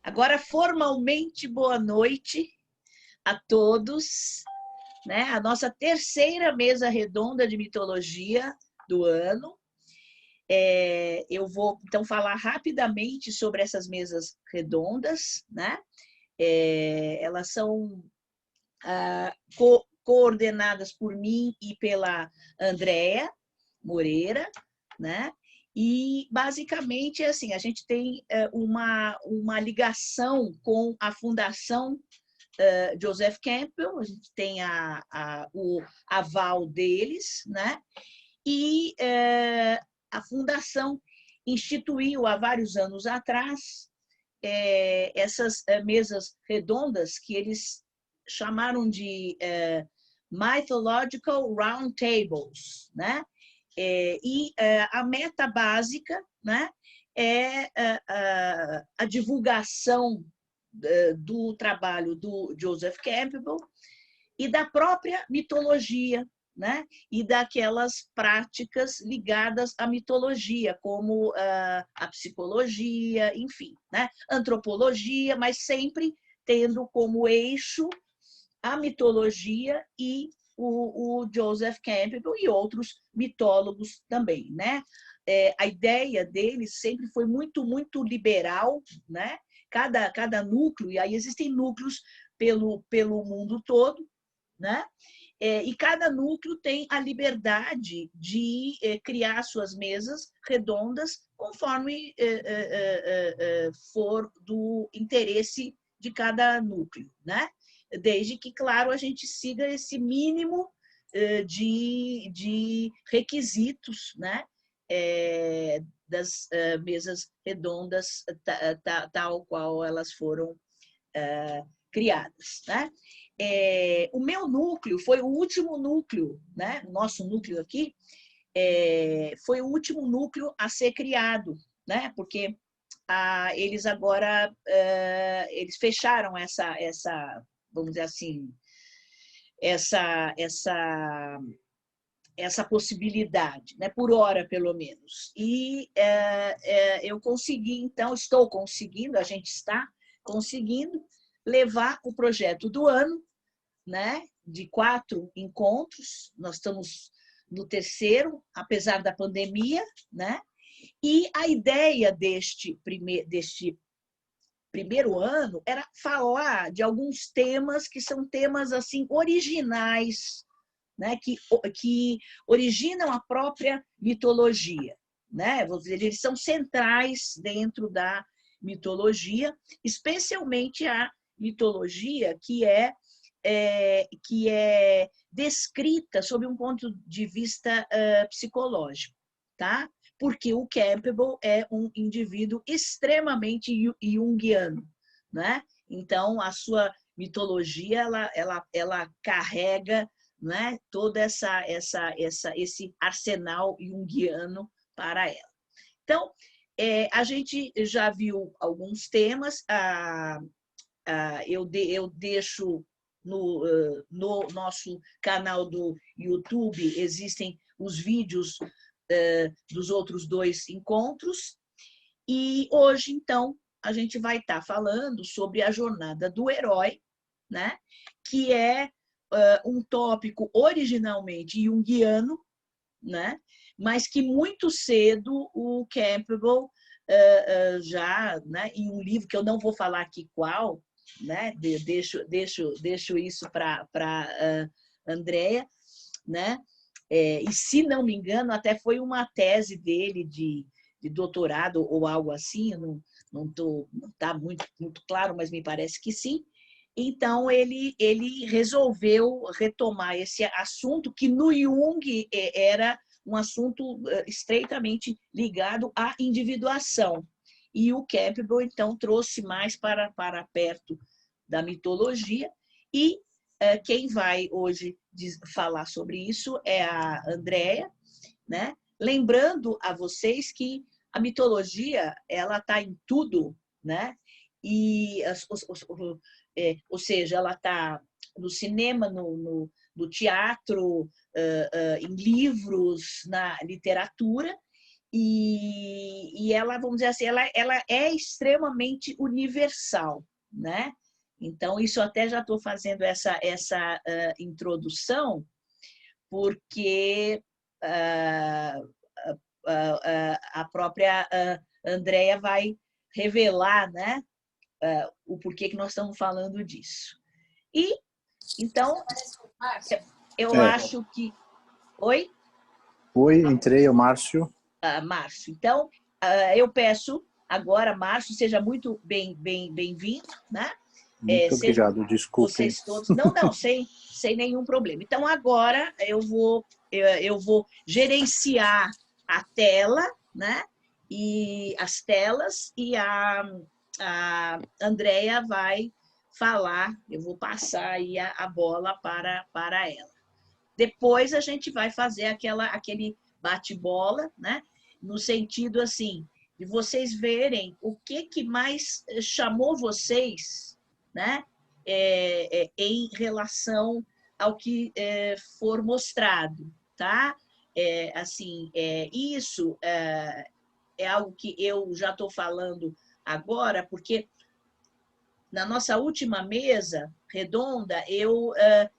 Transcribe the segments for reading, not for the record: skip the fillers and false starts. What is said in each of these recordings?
Agora, formalmente, boa noite a todos, né? A nossa terceira mesa redonda de mitologia do ano. Eu vou, então, falar rapidamente sobre essas mesas redondas, né? Elas são coordenadas por mim e pela Andréa Moreira, né? E, basicamente, assim, a gente tem uma ligação com a Fundação Joseph Campbell, a gente tem o aval deles, né? E a Fundação instituiu, há vários anos atrás, essas mesas redondas que eles chamaram de Mythological Round Tables, né? A meta básica, né, é a divulgação do trabalho do Joseph Campbell e da própria mitologia, né, e daquelas práticas ligadas à mitologia, como a psicologia, enfim, né, antropologia, mas sempre tendo como eixo a mitologia e o Joseph Campbell e outros mitólogos também, né? A ideia deles sempre foi muito liberal, né? Cada núcleo, e aí existem núcleos pelo mundo todo, né? E cada núcleo tem a liberdade de criar suas mesas redondas conforme for do interesse de cada núcleo, né? Desde que, claro, a gente siga esse mínimo de requisitos, né? Das mesas redondas, tal qual elas foram criadas, né? O meu núcleo foi o último núcleo, né? Nosso núcleo aqui foi o último núcleo a ser criado, né? Porque eles agora eles fecharam essa vamos dizer assim, essa possibilidade, né? Por hora, pelo menos. E eu consegui, então, estou conseguindo, a gente está conseguindo levar o projeto do ano, né? De 4 encontros, nós estamos no terceiro, apesar da pandemia, né? E a ideia deste primeiro ano era falar de alguns temas que são temas assim originais, né, que originam a própria mitologia, né? Vou dizer, eles são centrais dentro da mitologia, especialmente a mitologia que é descrita sob um ponto de vista psicológico, tá? Porque o Campbell é um indivíduo extremamente junguiano, né? Então, a sua mitologia ela carrega, né, todo esse arsenal junguiano para ela. Então, a gente já viu alguns temas, eu deixo no nosso canal do YouTube, existem os vídeos dos outros 2 encontros, e hoje, então, a gente vai estar falando sobre a jornada do herói, né? Que é um tópico originalmente junguiano, né? Mas que muito cedo o Campbell já, né, em um livro que eu não vou falar aqui qual, né? Deixo isso para Andréa, né? E se não me engano, até foi uma tese dele de doutorado ou algo assim, não está muito claro, mas me parece que sim. Então, ele resolveu retomar esse assunto que no Jung era um assunto estreitamente ligado à individuação. E o Campbell, então, trouxe mais para perto da mitologia. E quem vai hoje falar sobre isso é a Andréa, né? Lembrando a vocês que a mitologia ela está em tudo, né? E ou seja, ela está no cinema, no teatro, em livros, na literatura, e ela, vamos dizer assim, ela é extremamente universal, né? Então, isso até já estou fazendo essa introdução, porque a própria Andrea vai revelar, né, o porquê que nós estamos falando disso. E, então, eu acho que... Oi? Oi, entrei, é o Márcio. Márcio. Então, eu peço agora, Márcio, seja muito bem-vindo, né? Muito obrigado, desculpem. Vocês todos... Não, sem nenhum problema. Então, agora eu vou gerenciar a tela, né? E as telas, e a Andrea vai falar, eu vou passar aí a bola para ela. Depois a gente vai fazer aquele bate-bola, né? No sentido assim, de vocês verem o que mais chamou vocês, né? Em relação ao que for mostrado, tá? Isso é algo que eu já estou falando agora, porque na nossa última mesa redonda eu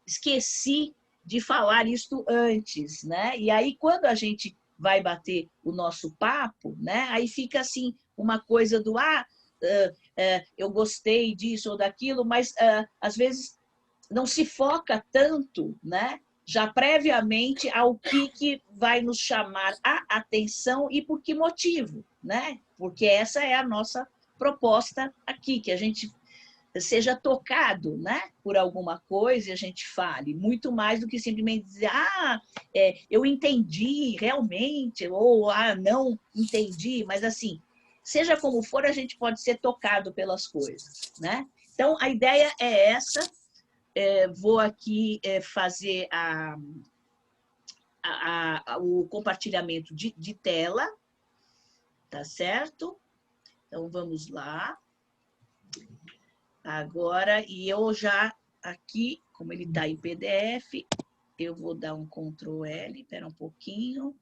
esqueci de falar isto antes, né? E aí, quando a gente vai bater o nosso papo, né? Aí fica assim, uma coisa do eu gostei disso ou daquilo, mas às vezes não se foca tanto, né? Já previamente ao que vai nos chamar a atenção e por que motivo, né? Porque essa é a nossa proposta aqui, que a gente seja tocado, né, por alguma coisa e a gente fale, muito mais do que simplesmente dizer, eu entendi realmente, ou não entendi, mas assim, seja como for, a gente pode ser tocado pelas coisas, né? Então, a ideia é essa, vou aqui fazer o compartilhamento de tela, tá certo? Então, vamos lá. Agora, e eu já aqui, como ele está em PDF, eu vou dar um Ctrl L, espera um pouquinho,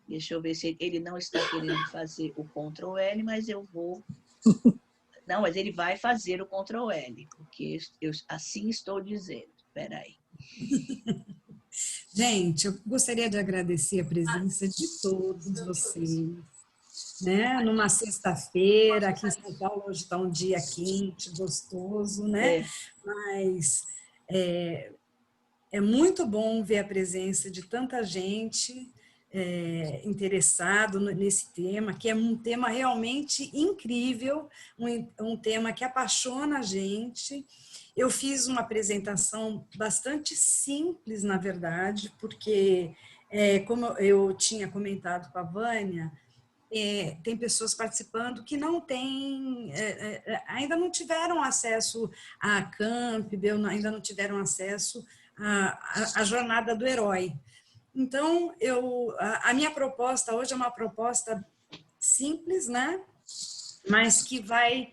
deixa eu ver se ele não está querendo fazer o Ctrl L, mas eu vou... Não, mas ele vai fazer o Ctrl L, porque eu assim estou dizendo, espera aí. Gente, eu gostaria de agradecer a presença de todos vocês, né? Numa sexta-feira, aqui em São Paulo hoje está um dia quente, gostoso, né? Mas é muito bom ver a presença de tanta gente interessado nesse tema, que é um tema realmente incrível, um tema que apaixona a gente. Eu fiz uma apresentação bastante simples, na verdade, porque, como eu tinha comentado com a Vânia, tem pessoas participando que não têm, ainda não tiveram acesso a Campbell, ainda não tiveram acesso à jornada do herói. Então, a minha proposta hoje é uma proposta simples, né? Mas que vai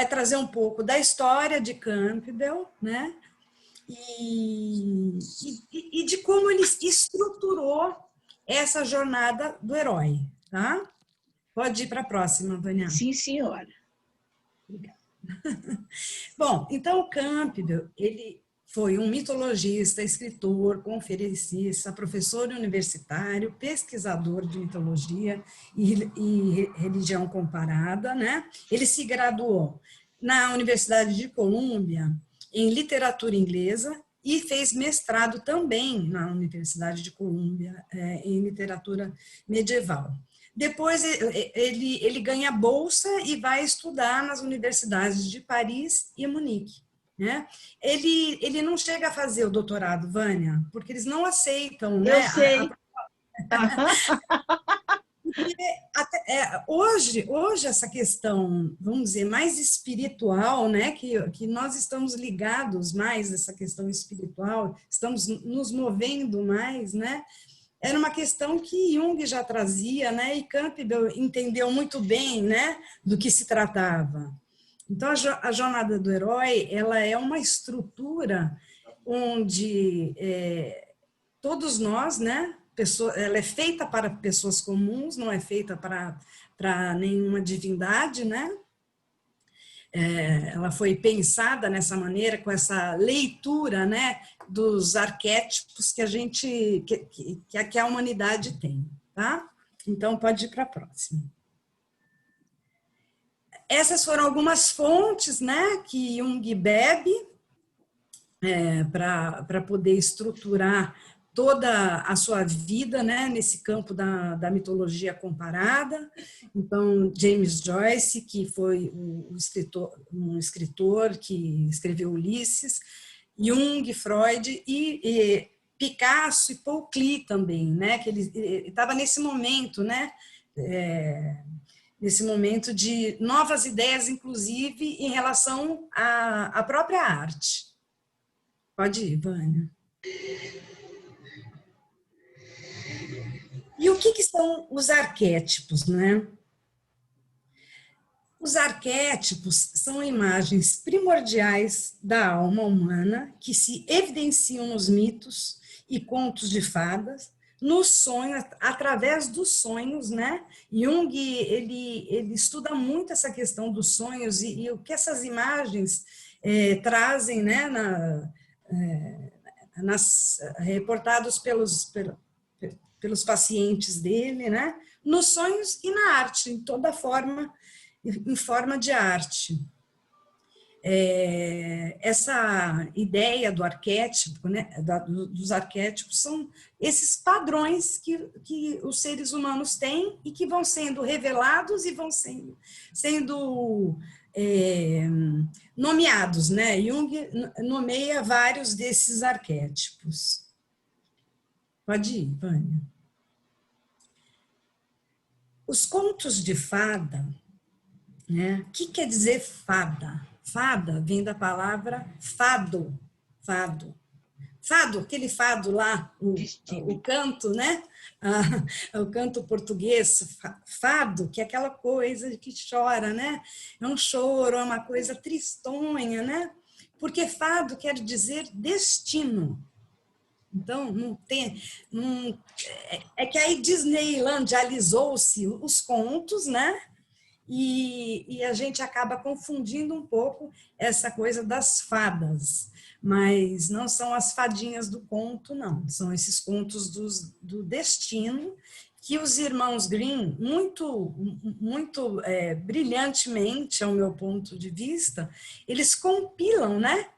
trazer um pouco da história de Campbell, né? E de como ele estruturou essa jornada do herói, tá? Pode ir para a próxima, Vânia. Sim, senhora. Obrigada. Bom, então o Campbell, ele foi um mitologista, escritor, conferencista, professor universitário, pesquisador de mitologia e religião comparada, né? Ele se graduou na Universidade de Colômbia em literatura inglesa e fez mestrado também na Universidade de Colômbia em literatura medieval. Depois ele ganha bolsa e vai estudar nas universidades de Paris e Munique. Né? Ele não chega a fazer o doutorado, Vânia, porque eles não aceitam. Eu né? sei. Hoje essa questão, vamos dizer, mais espiritual, né, que nós estamos ligados mais nessa questão espiritual, estamos nos movendo mais, né, era uma questão que Jung já trazia, né, e Campbell entendeu muito bem, né, do que se tratava. Então, a jornada do herói, ela é uma estrutura onde todos nós, né, ela é feita para pessoas comuns, não é feita para nenhuma divindade, né? Ela foi pensada nessa maneira, com essa leitura, né, dos arquétipos que que a humanidade tem, tá? Então, pode ir para a próxima. Essas foram algumas fontes, né, que Jung bebe para poder estruturar toda a sua vida, né, nesse campo da mitologia comparada. Então, James Joyce, que foi um escritor que escreveu Ulisses, Jung, Freud e Picasso e Paul Klee também, né, que ele estava nesse momento, né, nesse momento de novas ideias, inclusive em relação à própria arte. Pode ir, Vânia. E o que são os arquétipos, né? Os arquétipos são imagens primordiais da alma humana que se evidenciam nos mitos e contos de fadas, nos sonhos, através dos sonhos, né? Jung, ele estuda muito essa questão dos sonhos e o que essas imagens trazem, né? Reportados pelos pacientes dele, né? Nos sonhos e na arte, em toda forma, em forma de arte. Essa ideia do arquétipo, né? Dos arquétipos, são esses padrões que os seres humanos têm e que vão sendo revelados e vão sendo nomeados, né? Jung nomeia vários desses arquétipos. Pode ir, Vânia. Os contos de fada, né? O que quer dizer fada? Fada vem da palavra fado, fado. Fado, aquele fado lá, o canto, né? O canto português, fado, que é aquela coisa que chora, né? É um choro, é uma coisa tristonha, né? Porque fado quer dizer destino. Então, é que aí Disneylandializou-se os contos, né? E a gente acaba confundindo um pouco essa coisa das fadas, mas não são as fadinhas do conto, não. São esses contos do destino que os irmãos Grimm, muito brilhantemente, ao meu ponto de vista, eles compilam, né?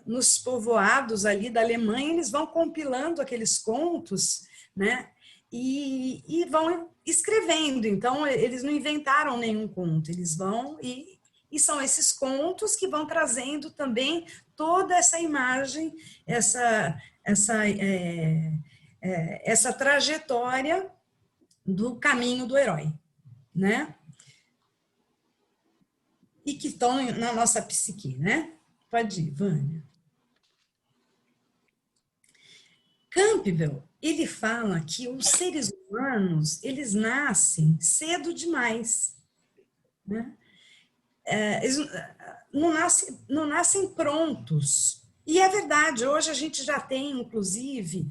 Nos povoados ali da Alemanha, eles vão compilando aqueles contos, né? E vão escrevendo. Então, eles não inventaram nenhum conto, eles vão e são esses contos que vão trazendo também toda essa imagem, essa trajetória do caminho do herói, né? E que estão na nossa psique, né? Pode ir, Vânia. Campbell, ele fala que os seres humanos, eles nascem cedo demais, né? Eles não nascem prontos. E é verdade, hoje a gente já tem, inclusive,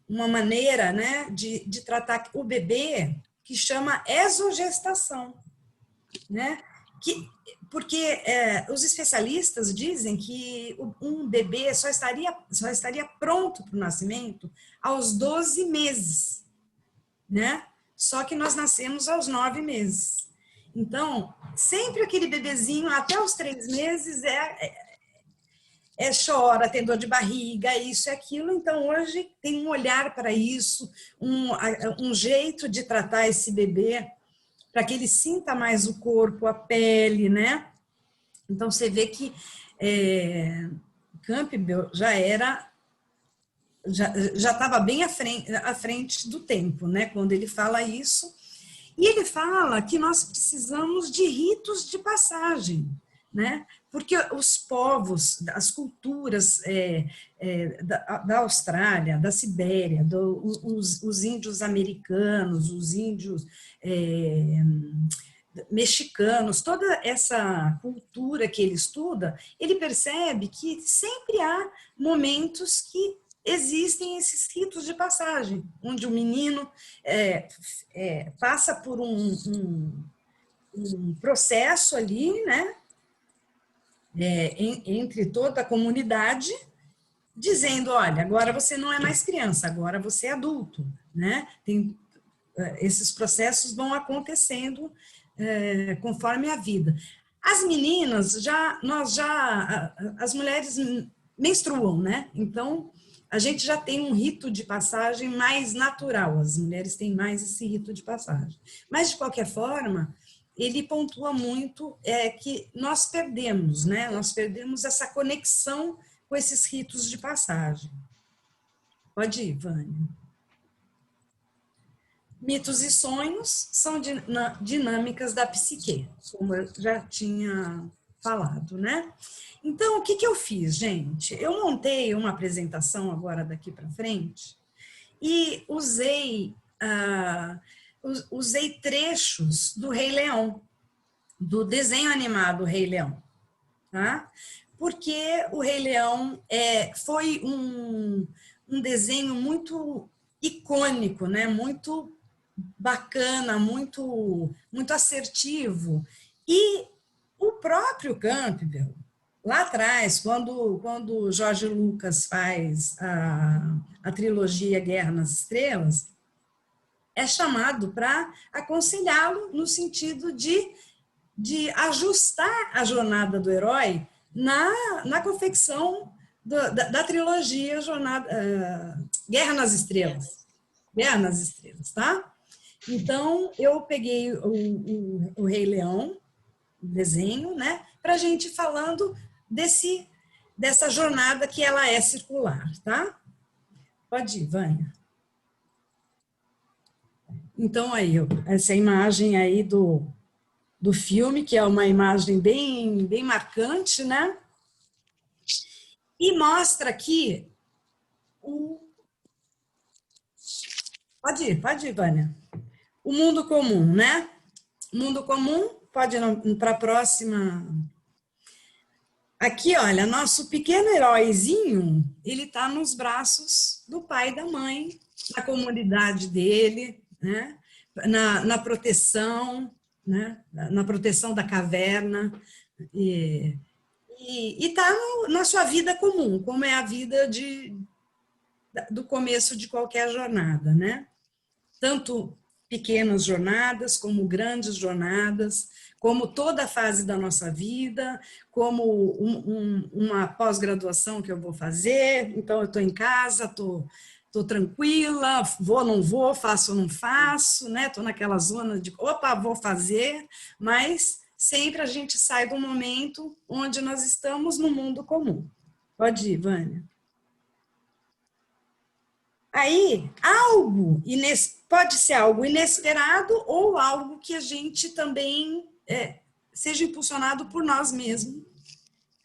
uma maneira, né, de tratar o bebê que chama exogestação, né? Porque os especialistas dizem que um bebê só estaria pronto para o nascimento aos 12 meses, né? Só que nós nascemos aos 9 meses. Então, sempre aquele bebezinho, até os 3 meses, chora, tem dor de barriga, isso e aquilo. Então, hoje tem um olhar para isso, um jeito de tratar esse bebê para que ele sinta mais o corpo, a pele, né? Então, você vê que Campbell já estava bem à frente do tempo, né? Quando ele fala isso. E ele fala que nós precisamos de ritos de passagem, né? Porque os povos, as culturas da Austrália, da Sibéria, os índios americanos, os índios mexicanos, toda essa cultura que ele estuda, ele percebe que sempre há momentos que existem esses ritos de passagem, onde o menino passa por um processo ali, né, entre toda a comunidade, dizendo, olha, agora você não é mais criança, agora você é adulto, né? Esses processos vão acontecendo conforme a vida. As meninas, as mulheres menstruam, né? Então, a gente já tem um rito de passagem mais natural, as mulheres têm mais esse rito de passagem. Mas, de qualquer forma, ele pontua muito que nós perdemos, né? Nós perdemos essa conexão com esses ritos de passagem. Pode ir, Vânia. Mitos e sonhos são dinâmicas da psique, como eu já tinha falado, né? Então, o que eu fiz, gente? Eu montei uma apresentação agora daqui para frente e usei trechos do Rei Leão, do desenho animado Rei Leão, tá? Porque o Rei Leão foi um desenho muito icônico, né? Muito bacana, muito assertivo. E o próprio Campbell, lá atrás, quando George Lucas faz a trilogia Guerra nas Estrelas, é chamado para aconselhá-lo no sentido de ajustar a jornada do herói na confecção da trilogia Guerra nas Estrelas. Guerra nas Estrelas, tá? Então, eu peguei o Rei Leão, o desenho, né, para a gente falando dessa jornada que ela é circular, tá? Pode ir, Vânia. Então, aí, essa imagem aí do filme, que é uma imagem bem marcante, né? E mostra aqui Pode ir, Vânia. O mundo comum, né? O mundo comum, pode ir para a próxima. Aqui, olha, nosso pequeno heróizinho, ele está nos braços do pai e da mãe, na comunidade dele, né? Na proteção, né? Na proteção da caverna, e está na sua vida comum, como é a vida do começo de qualquer jornada, né? Tanto pequenas jornadas, como grandes jornadas, como toda a fase da nossa vida, como uma pós-graduação que eu vou fazer, então eu estou em casa, estou tranquila, vou, não vou, faço ou não faço, né? Estou naquela zona de, opa, vou fazer, mas sempre a gente sai do momento onde nós estamos no mundo comum. Pode ir, Vânia. Aí, pode ser algo inesperado ou algo que a gente também seja impulsionado por nós mesmos,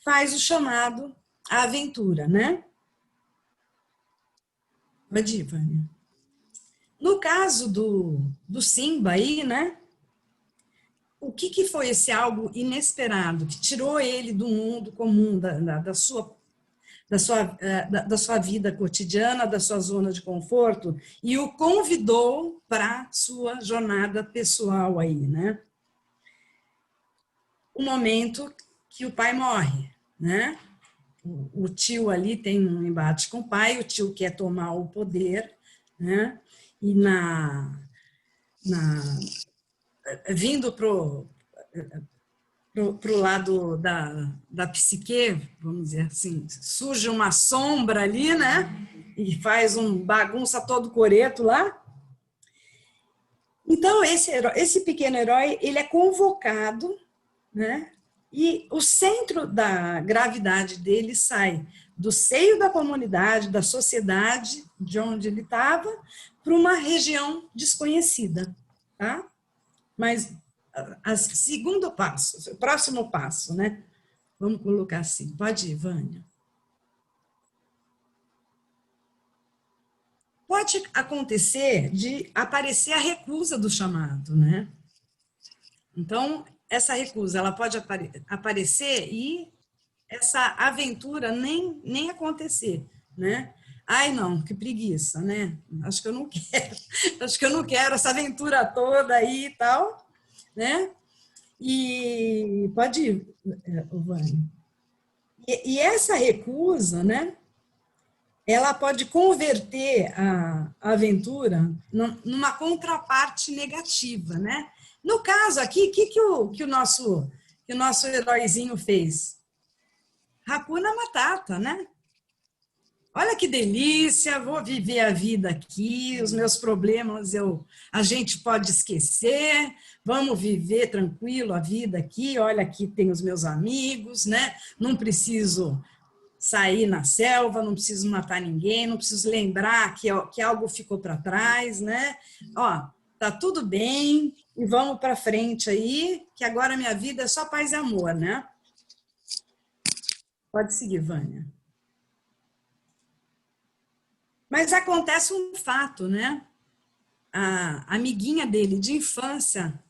faz o chamado à aventura, né? Pode ir, Vânia. No caso do Simba aí, né? O que foi esse algo inesperado que tirou ele do mundo comum, da sua vida cotidiana, da sua zona de conforto, e o convidou para sua jornada pessoal aí, né? O momento que o pai morre, né? O tio ali tem um embate com o pai, o tio quer tomar o poder, né? E vindo pro lado da psique, vamos dizer assim, surge uma sombra ali, né? E faz bagunça todo coreto lá. Então, esse pequeno herói, ele é convocado, né? E o centro da gravidade dele sai do seio da comunidade, da sociedade, de onde ele estava, para uma região desconhecida, tá? Mas segundo passo, o próximo passo, né? Vamos colocar assim. Pode ir, Vânia. Pode acontecer de aparecer a recusa do chamado, né? Então, essa recusa, ela pode aparecer e essa aventura nem acontecer, né? Ai, não, que preguiça, né? Acho que eu não quero. Acho que eu não quero essa aventura toda aí e tal, né? E pode ir, Vânia. E essa recusa, né? Ela pode converter a aventura numa contraparte negativa, né? No caso aqui, o que o nosso heróizinho fez? Hakuna Matata, né? Olha que delícia, vou viver a vida aqui, os meus problemas a gente pode esquecer, vamos viver tranquilo a vida aqui, olha, aqui tem os meus amigos, né? Não preciso sair na selva, não preciso matar ninguém, não preciso lembrar que algo ficou para trás, né? Ó, tá tudo bem e vamos para frente aí, que agora a minha vida é só paz e amor, né? Pode seguir, Vânia. Mas acontece um fato, né? A amiguinha dele de infância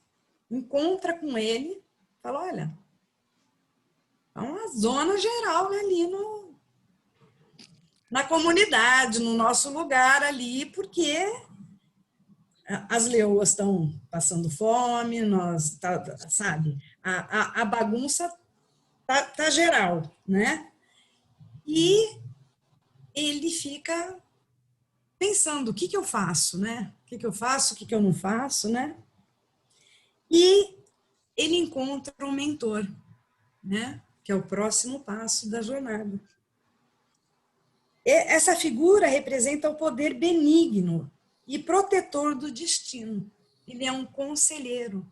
encontra com ele, fala, olha, é uma zona geral ali na comunidade, no nosso lugar ali, porque as leoas estão passando fome, sabe, a bagunça tá geral, né? E ele fica pensando, o que eu faço, né? O que eu faço, o que eu não faço, né? E ele encontra um mentor, né? Que é o próximo passo da jornada. Essa figura representa o poder benigno e protetor do destino. Ele é um conselheiro.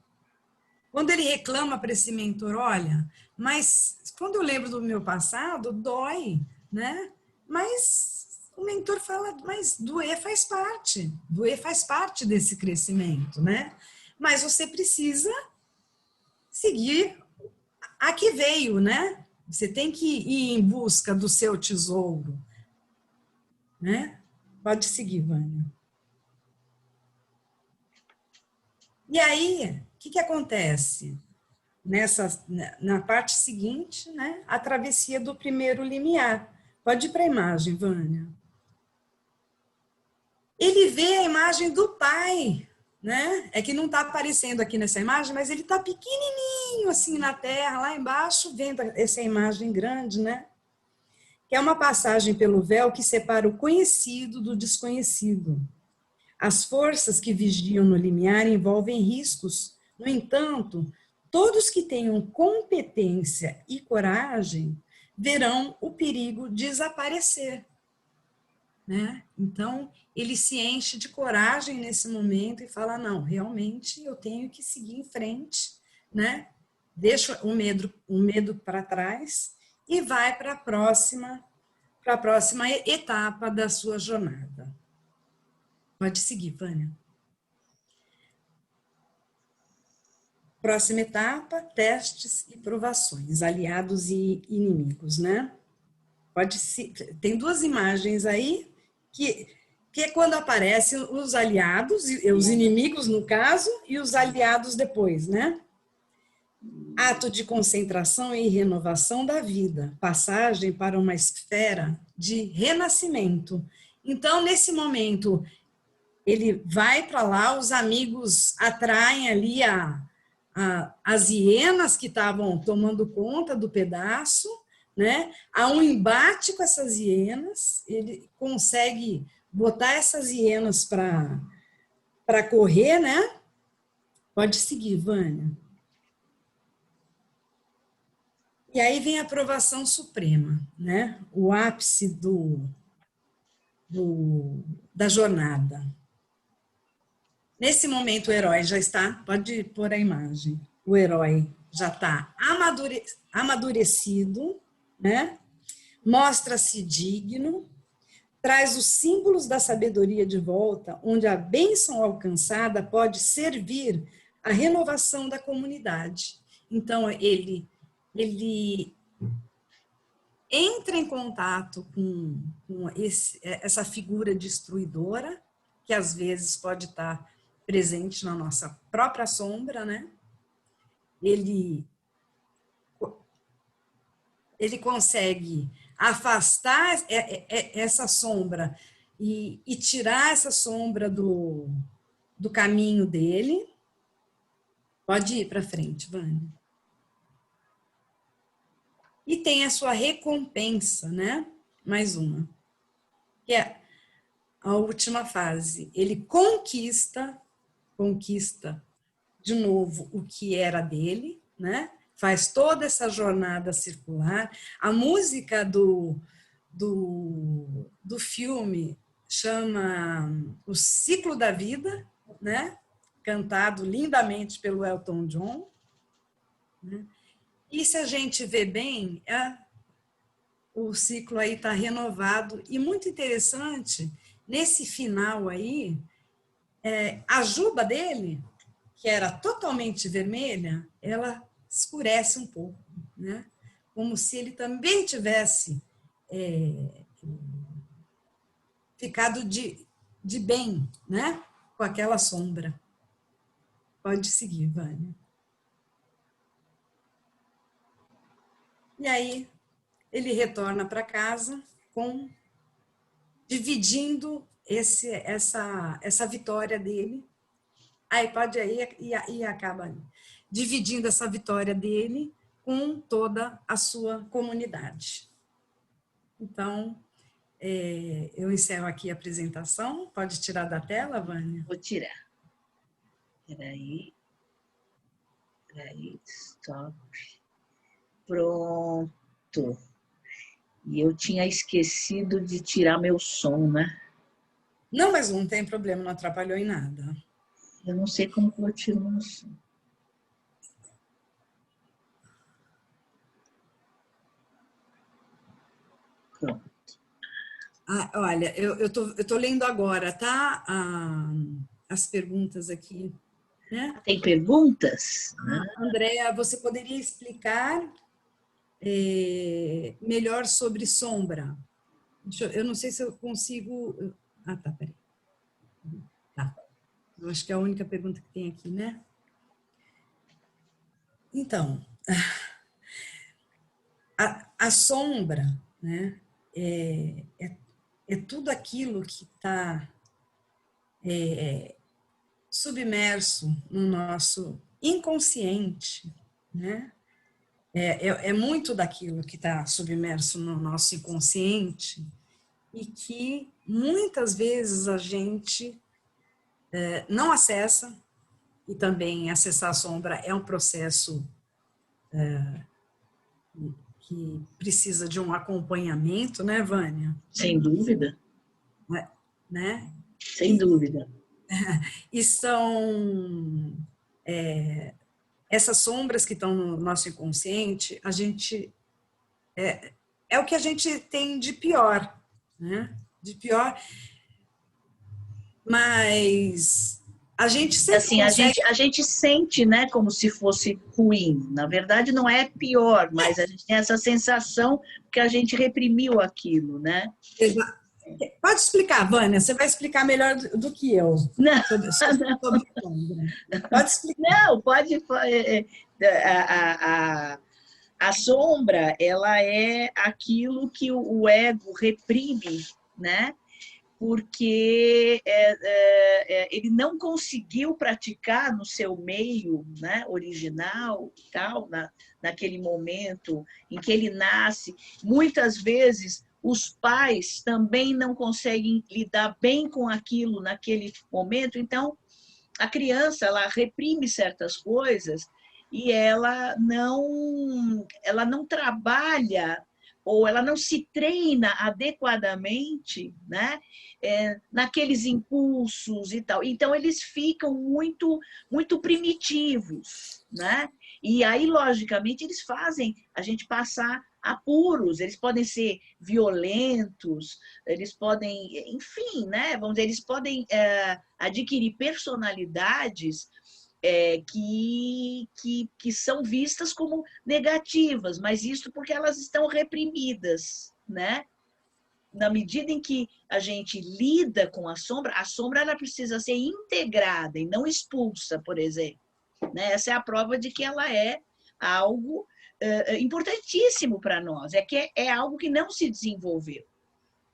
Quando ele reclama para esse mentor, olha, mas quando eu lembro do meu passado, dói, né? Mas o mentor fala, mas doer faz parte desse crescimento, né? Mas você precisa seguir a que veio, né? Você tem que ir em busca do seu tesouro, né? Pode seguir, Vânia. E aí, o que acontece? Na parte seguinte, né? A travessia do primeiro limiar. Pode ir para a imagem, Vânia. Ele vê a imagem do pai, né? É que não está aparecendo aqui nessa imagem, mas ele está pequenininho assim na terra, lá embaixo, vendo essa imagem grande, né? Que é uma passagem pelo véu que separa o conhecido do desconhecido. As forças que vigiam no limiar envolvem riscos. No entanto, todos que tenham competência e coragem verão o perigo desaparecer, né? Então, ele se enche de coragem nesse momento e fala, não, realmente eu tenho que seguir em frente, né? Deixa o medo para trás e vai para a próxima etapa da sua jornada. Pode seguir, Vânia. Próxima etapa, testes e provações, aliados e inimigos, né? Tem duas imagens aí, que é quando aparecem os aliados, os inimigos no caso, e os aliados depois, né? Ato de concentração e renovação da vida, passagem para uma esfera de renascimento. Então, nesse momento, ele vai para lá, os amigos atraem ali as hienas que estavam tomando conta do pedaço, né? Há um embate com essas hienas, ele consegue botar essas hienas para correr, né? Pode seguir, Vânia. E aí vem a aprovação suprema, né? O ápice da jornada. Nesse momento, o herói já está, pode pôr a imagem, o herói já está amadurecido, né? Mostra-se digno, traz os símbolos da sabedoria de volta, onde a bênção alcançada pode servir à renovação da comunidade. Então, ele entra em contato com essa figura destruidora, que às vezes pode estar presente na nossa própria sombra, né? Ele consegue afastar essa sombra e tirar essa sombra do caminho dele. Pode ir para frente, Vânia. E tem a sua recompensa, né? Mais uma. Que é a última fase. Ele conquista de novo o que era dele, né? Faz toda essa jornada circular. A música do filme chama O Ciclo da Vida, né? Cantado lindamente pelo Elton John. Né? E se a gente vê bem, o ciclo aí está renovado. E muito interessante, nesse final aí, a juba dele, que era totalmente vermelha, ela escurece um pouco, né? Como se ele também tivesse ficado de bem, né? Com aquela sombra. Pode seguir, Vânia. E aí, ele retorna para casa dividindo essa vitória dele. Aí pode ir e acaba dividindo essa vitória dele com toda a sua comunidade. Então, eu encerro aqui a apresentação. Pode tirar da tela, Vânia? Vou tirar. Peraí, stop. Pronto. E eu tinha esquecido de tirar meu som, né? Não, mas não tem problema, não atrapalhou em nada. Eu não sei como que eu tiro meu som. Pronto. Olha, eu tô lendo agora, tá? As perguntas aqui, né? Tem perguntas? Andréa, você poderia explicar melhor sobre sombra? Eu não sei se eu consigo... Ah, tá, peraí. Tá. Eu acho que é a única pergunta que tem aqui, né? Então, a sombra, né? É tudo aquilo que está submerso no nosso inconsciente, né? É muito daquilo que está submerso no nosso inconsciente e que muitas vezes a gente não acessa, e também acessar a sombra é um processo que precisa de um acompanhamento, né, Vânia? Sem dúvida. Né? Sem dúvida. E são essas sombras que estão no nosso inconsciente, a gente é o que a gente tem de pior, né? De pior, mas a gente sempre assim, consegue... a gente sente, né, como se fosse ruim. Na verdade, não é pior, mas a gente tem essa sensação que a gente reprimiu aquilo, né? Exato. Pode explicar, Vânia, você vai explicar melhor do que eu. Não, sobre sombra. Pode explicar. Não, pode. A sombra, ela é aquilo que o ego reprime, né? Porque ele não conseguiu praticar no seu meio, né, original, tal, naquele momento em que ele nasce. Muitas vezes os pais também não conseguem lidar bem com aquilo naquele momento, então a criança ela reprime certas coisas e ela não trabalha ou ela não se treina adequadamente, né, naqueles impulsos e tal. Então, eles ficam muito, muito primitivos, né? E aí, logicamente, eles fazem a gente passar apuros, eles podem ser violentos, eles podem, enfim, né? Vamos dizer, eles podem adquirir personalidades que são vistas como negativas, mas isso porque elas estão reprimidas, né? Na medida em que a gente lida com a sombra ela precisa ser integrada e não expulsa, por exemplo. Né? Essa é a prova de que ela é algo importantíssimo para nós, que é algo que não se desenvolveu,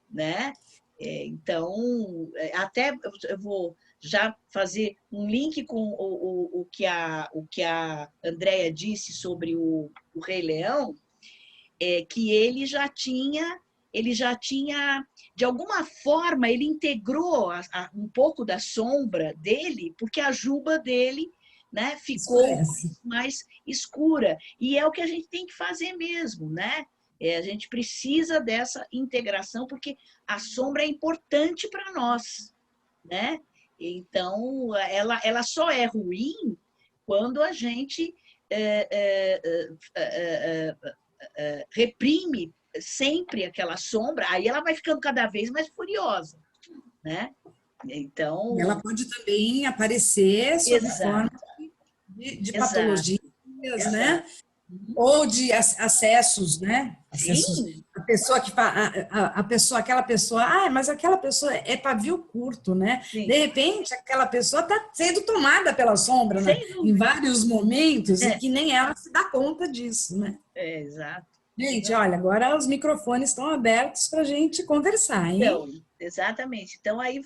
né? Então, até eu vou já fazer um link com o que a Andrea disse sobre o Rei Leão, que ele já tinha, de alguma forma, ele integrou um pouco da sombra dele, porque a juba dele, né, ficou mais escura. E é o que a gente tem que fazer mesmo, né? A gente precisa dessa integração, porque a sombra é importante para nós, né? Então, ela só é ruim quando a gente reprime sempre aquela sombra, aí ela vai ficando cada vez mais furiosa, né? Então... E ela pode também aparecer sob forma de patologias, né? Ou de acessos, né? Acessos. Sim. Aquela pessoa, mas aquela pessoa é pavio curto, né? Sim. De repente, aquela pessoa está sendo tomada pela sombra, né? Em vários momentos, e que nem ela se dá conta disso, né? Exato. Gente, olha, agora os microfones estão abertos para a gente conversar, hein? Então, exatamente. Então, aí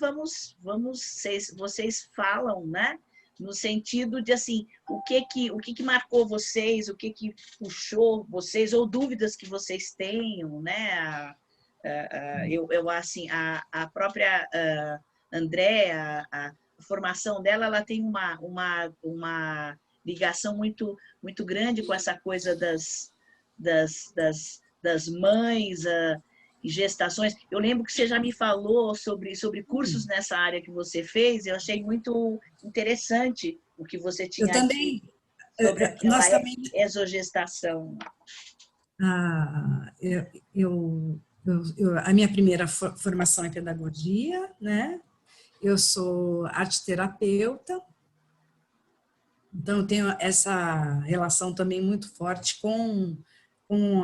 vocês falam, né? No sentido de, assim, o que marcou vocês, o que puxou vocês, ou dúvidas que vocês tenham, né? Assim, a própria Andréa, a formação dela, ela tem uma ligação muito, muito grande com essa coisa das mães e gestações. Eu lembro que você já me falou sobre cursos nessa área que você fez, eu achei muito interessante o que você tinha também, sobre aquela exogestação. A minha primeira formação é pedagogia, né? Eu sou arte-terapeuta, então eu tenho essa relação também muito forte com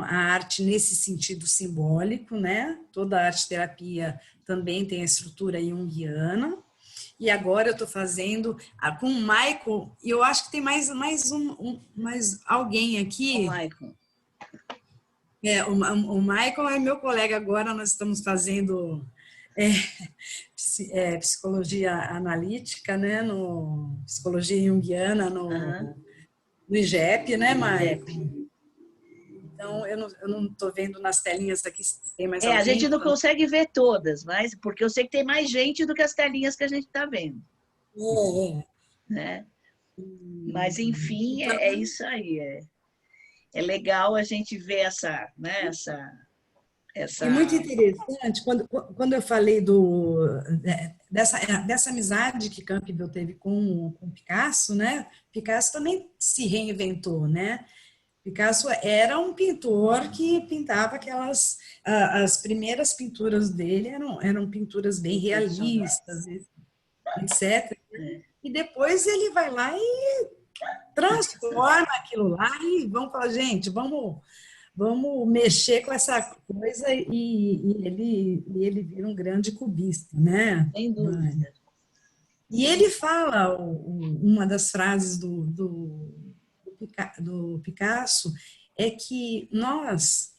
a arte nesse sentido simbólico, né? Toda a arte-terapia também tem a estrutura junguiana. E agora eu estou fazendo com o Michael, e eu acho que tem mais alguém aqui. O Michael. O Michael é meu colega agora, nós estamos fazendo psicologia analítica, né? Psicologia junguiana no IGEP, né, Michael? Então, eu não estou vendo nas telinhas aqui se tem mais alguém. A gente não consegue ver todas, mas porque eu sei que tem mais gente do que as telinhas que a gente está vendo. Né? Mas, enfim, é isso aí. É legal a gente ver essa... É muito interessante, quando eu falei dessa amizade que Campbell teve com Picasso, né? Picasso também se reinventou, né? Picasso era um pintor que pintava as primeiras pinturas dele eram pinturas bem realistas, etc. E depois ele vai lá e transforma aquilo lá e vamos falar, gente, vamos mexer com essa coisa e ele vira um grande cubista, né? Sem dúvida. E ele fala, uma das frases do Picasso é que nós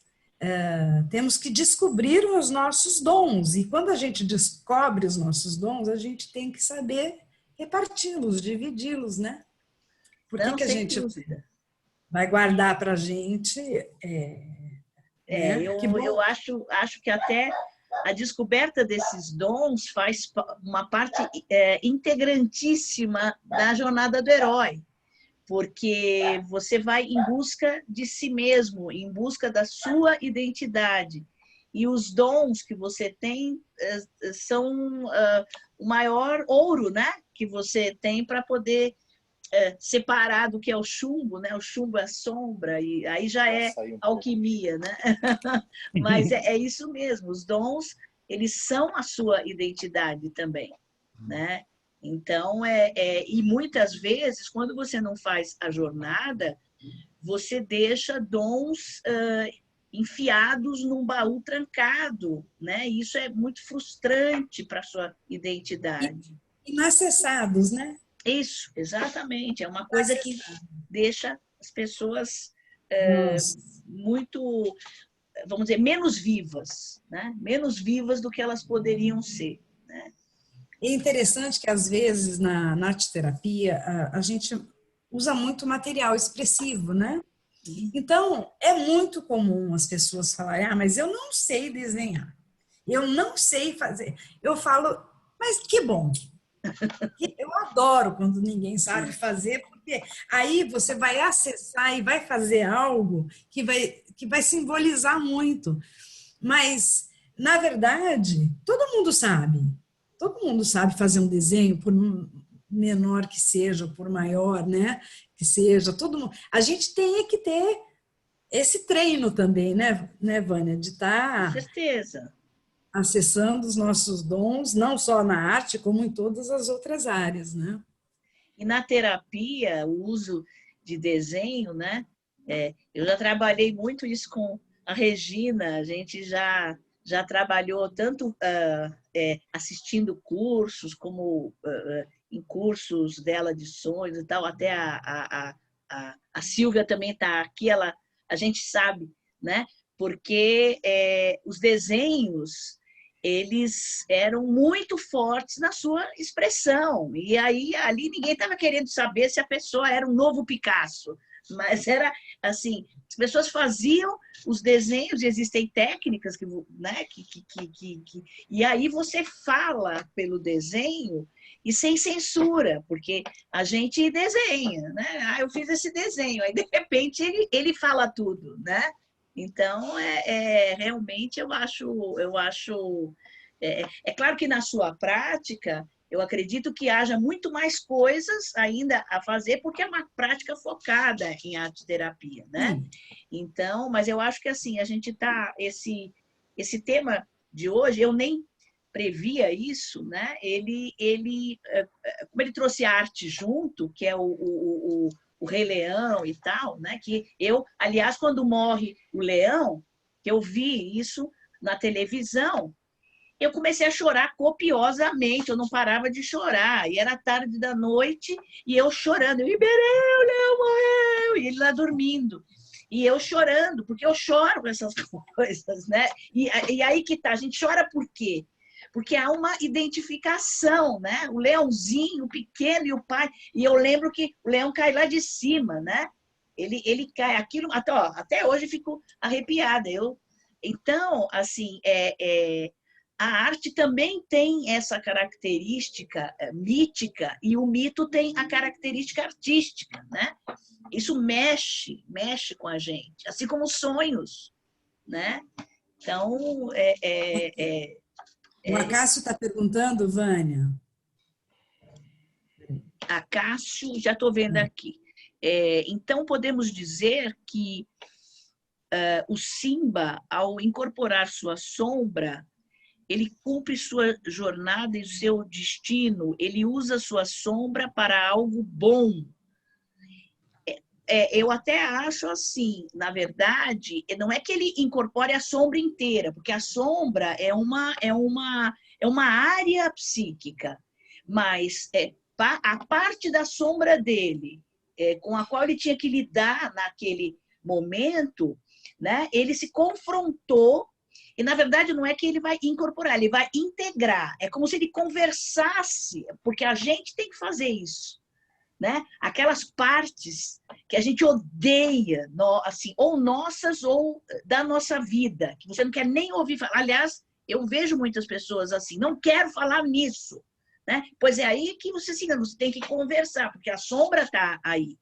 temos que descobrir os nossos dons, e quando a gente descobre os nossos dons, a gente tem que saber reparti-los, dividi-los, né? Por que a gente vai guardar para a gente? Eu acho que até a descoberta desses dons faz uma parte integrantíssima da jornada do herói, porque você vai em busca de si mesmo, em busca da sua identidade. E os dons que você tem são o maior ouro, né, que você tem para poder separar do que é o chumbo, né? O chumbo é a sombra, e aí já é alquimia, né? Mas é isso mesmo, os dons, eles são a sua identidade também, né? Então, e muitas vezes, quando você não faz a jornada, você deixa dons enfiados num baú trancado, né? E isso é muito frustrante para a sua identidade. Inacessados, né? Isso, exatamente. É uma coisa que deixa as pessoas muito, vamos dizer, menos vivas, né? Menos vivas do que elas poderiam ser, né? É interessante que, às vezes, na arte-terapia, a gente usa muito material expressivo, né? Então, é muito comum as pessoas falarem, mas eu não sei desenhar, eu não sei fazer. Eu falo, mas que bom. Eu adoro quando ninguém sabe fazer, porque aí você vai acessar e vai fazer algo que vai simbolizar muito. Mas, na verdade, todo mundo sabe fazer um desenho, por menor que seja, por maior, né, que seja, todo mundo. A gente tem que ter esse treino também, né, Vânia, de Com estar certeza. acessando os nossos dons, não só na arte, como em todas as outras áreas, né? E na terapia, o uso de desenho, né? Eu já trabalhei muito isso com a Regina, a gente já trabalhou tanto assistindo cursos, como em cursos dela de sonhos e tal, até a Silvia também está aqui, a gente sabe, né? Porque os desenhos eles eram muito fortes na sua expressão. E aí, ali, ninguém estava querendo saber se a pessoa era um novo Picasso. Mas era assim, as pessoas faziam os desenhos, existem técnicas né, e aí você fala pelo desenho e sem censura, porque a gente desenha, né? Eu fiz esse desenho, aí de repente ele fala tudo, né? Então, realmente eu acho claro que na sua prática, eu acredito que haja muito mais coisas ainda a fazer, porque é uma prática focada em arte-terapia, né? Então, mas eu acho que assim, a gente está, esse tema de hoje, eu nem previa isso, né? Como ele trouxe a arte junto, que é o Rei Leão e tal, né? Que aliás, quando morre o leão, que eu vi isso na televisão, eu comecei a chorar copiosamente, eu não parava de chorar, e era tarde da noite, e eu chorando, eu liberei, o leão morreu, e ele lá dormindo. E eu chorando, porque eu choro com essas coisas, né? E aí que tá, a gente chora por quê? Porque há uma identificação, né? O leãozinho, o pequeno e o pai. E eu lembro que o leão cai lá de cima, né? Ele cai, aquilo, até hoje fico arrepiada. Então, assim, a arte também tem essa característica mítica e o mito tem a característica artística, né? Isso mexe com a gente, assim como os sonhos, né? Então, O Acácio está perguntando, Vânia. Acácio, já estou vendo aqui. Então, podemos dizer que o Simba, ao incorporar sua sombra, ele cumpre sua jornada e seu destino, ele usa sua sombra para algo bom. Eu até acho assim, na verdade, não é que ele incorpore a sombra inteira, porque a sombra é uma área psíquica, mas a parte da sombra dele, com a qual ele tinha que lidar naquele momento, né, ele se confrontou. E, na verdade, não é que ele vai incorporar, ele vai integrar. É como se ele conversasse, porque a gente tem que fazer isso, né? Aquelas partes que a gente odeia, assim, ou nossas ou da nossa vida, que você não quer nem ouvir falar. Aliás, eu vejo muitas pessoas assim, não quero falar nisso, né? Pois é aí que você tem que conversar, porque a sombra está aí.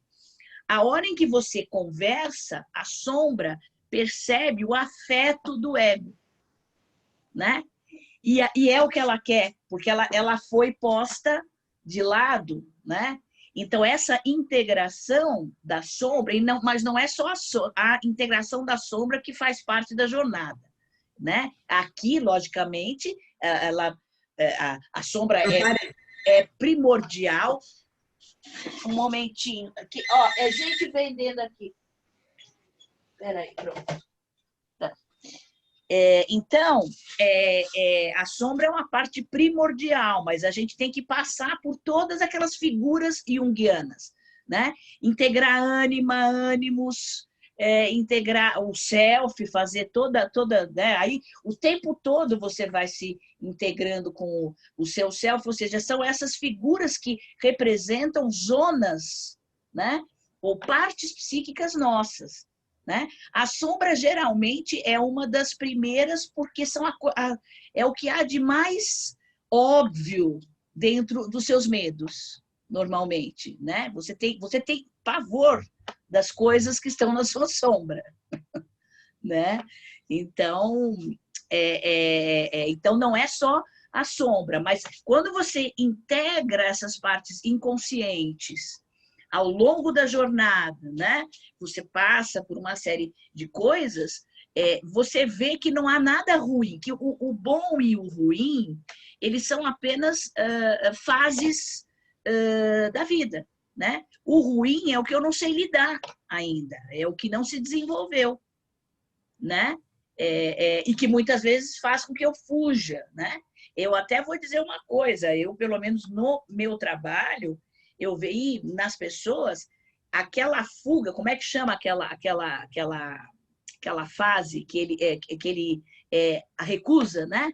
A hora em que você conversa, a sombra percebe o afeto do ego, né? E é o que ela quer, porque ela foi posta de lado, né? Então, essa integração da sombra, mas não é só a integração da sombra que faz parte da jornada, né? Aqui, logicamente, a sombra é primordial. Um momentinho aqui, é gente vendendo aqui. Espera aí, pronto. Então, a sombra é uma parte primordial, mas a gente tem que passar por todas aquelas figuras junguianas, né? Integrar ânima, ânimos, integrar o self, fazer toda, né? Aí o tempo todo você vai se integrando com o seu self, ou seja, são essas figuras que representam zonas, né? Ou partes psíquicas nossas, né? A sombra geralmente é uma das primeiras porque é o que há de mais óbvio dentro dos seus medos, normalmente, né? Você tem pavor das coisas que estão na sua sombra, né? Então, então não é só a sombra, mas quando você integra essas partes inconscientes ao longo da jornada, né? Você passa por uma série de coisas, você vê que não há nada ruim, que o bom e o ruim, eles são apenas fases da vida, né? O ruim é o que eu não sei lidar ainda, é o que não se desenvolveu, né? E que muitas vezes faz com que eu fuja, né? Eu até vou dizer uma coisa, eu, pelo menos no meu trabalho, eu vejo nas pessoas aquela fuga, como é que chama aquela fase que ele a recusa, né?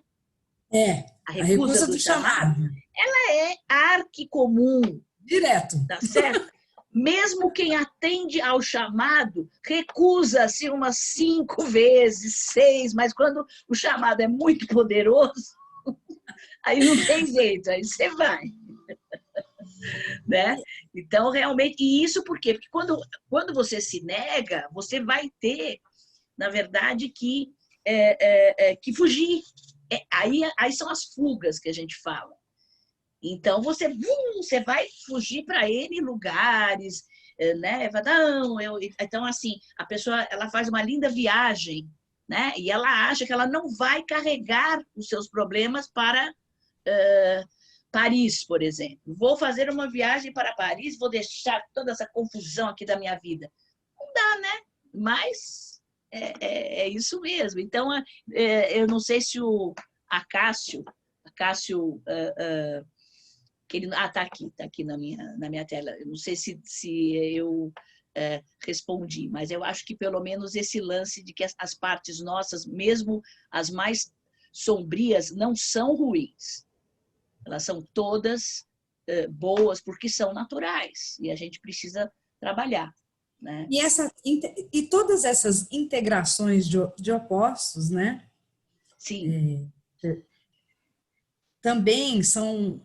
A recusa do chamado. Ela é arquicomum. Direto. Tá certo? Mesmo quem atende ao chamado recusa-se umas 5 vezes, 6, mas quando o chamado é muito poderoso, aí não tem jeito, aí você vai. Né? Então, realmente, e isso por quê? Porque quando você se nega, você vai ter, na verdade, que fugir. Aí são as fugas que a gente fala. Então, você vai fugir para N lugares, né? Não, então, assim, a pessoa ela faz uma linda viagem, né? E ela acha que ela não vai carregar os seus problemas para Paris, por exemplo. Vou fazer uma viagem para Paris, vou deixar toda essa confusão aqui da minha vida. Não dá, né? Mas é isso mesmo. Então, eu não sei se o Acácio que ele tá aqui na minha tela. Eu não sei se eu respondi, mas eu acho que pelo menos esse lance de que as partes nossas, mesmo as mais sombrias, não são ruins. Elas são todas boas porque são naturais e a gente precisa trabalhar, né? E todas essas integrações de opostos, né? Sim. Também são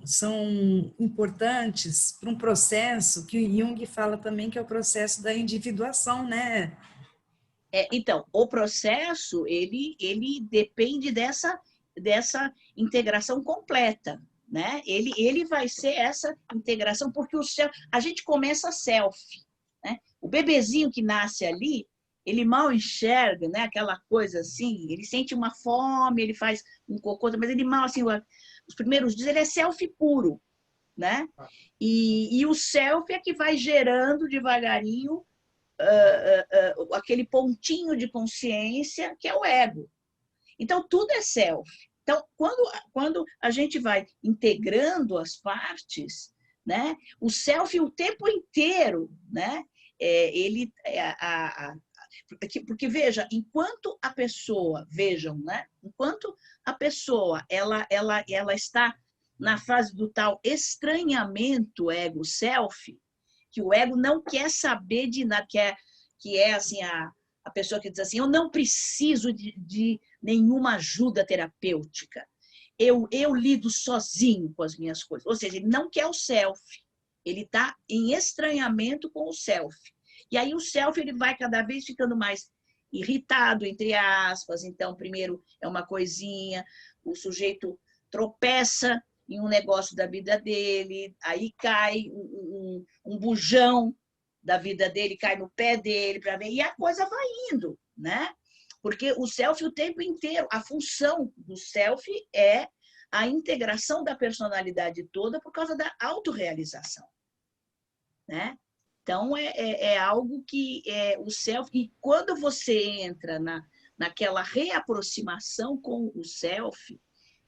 importantes para um processo que o Jung fala também, que é o processo da individuação, né? Então, o processo, ele depende dessa integração completa, né? Ele vai ser essa integração, porque a gente começa self, né? O bebezinho que nasce ali, ele mal enxerga, né? Aquela coisa assim, ele sente uma fome, ele faz um cocô, mas ele mal, assim, os primeiros dias ele é self puro, né? E o self é que vai gerando devagarinho aquele pontinho de consciência que é o ego. Então, tudo é self. Então, quando a gente vai integrando as partes, né, o self o tempo inteiro, né, porque veja, enquanto a pessoa, vejam, né, enquanto a pessoa ela está na fase do tal estranhamento ego-self, que o ego não quer saber de nada, que é assim a pessoa que diz assim, eu não preciso de nenhuma ajuda terapêutica, eu lido sozinho com as minhas coisas. Ou seja, ele não quer o self, ele está em estranhamento com o self. E aí o self ele vai cada vez ficando mais irritado, entre aspas. Então, primeiro é uma coisinha, o sujeito tropeça em um negócio da vida dele, aí cai um bujão da vida dele, cai no pé dele, para ver, e a coisa vai indo, né? Porque o self o tempo inteiro, a função do self é a integração da personalidade toda por causa da autorrealização, né? Então, é algo que o self... E quando você entra naquela reaproximação com o self,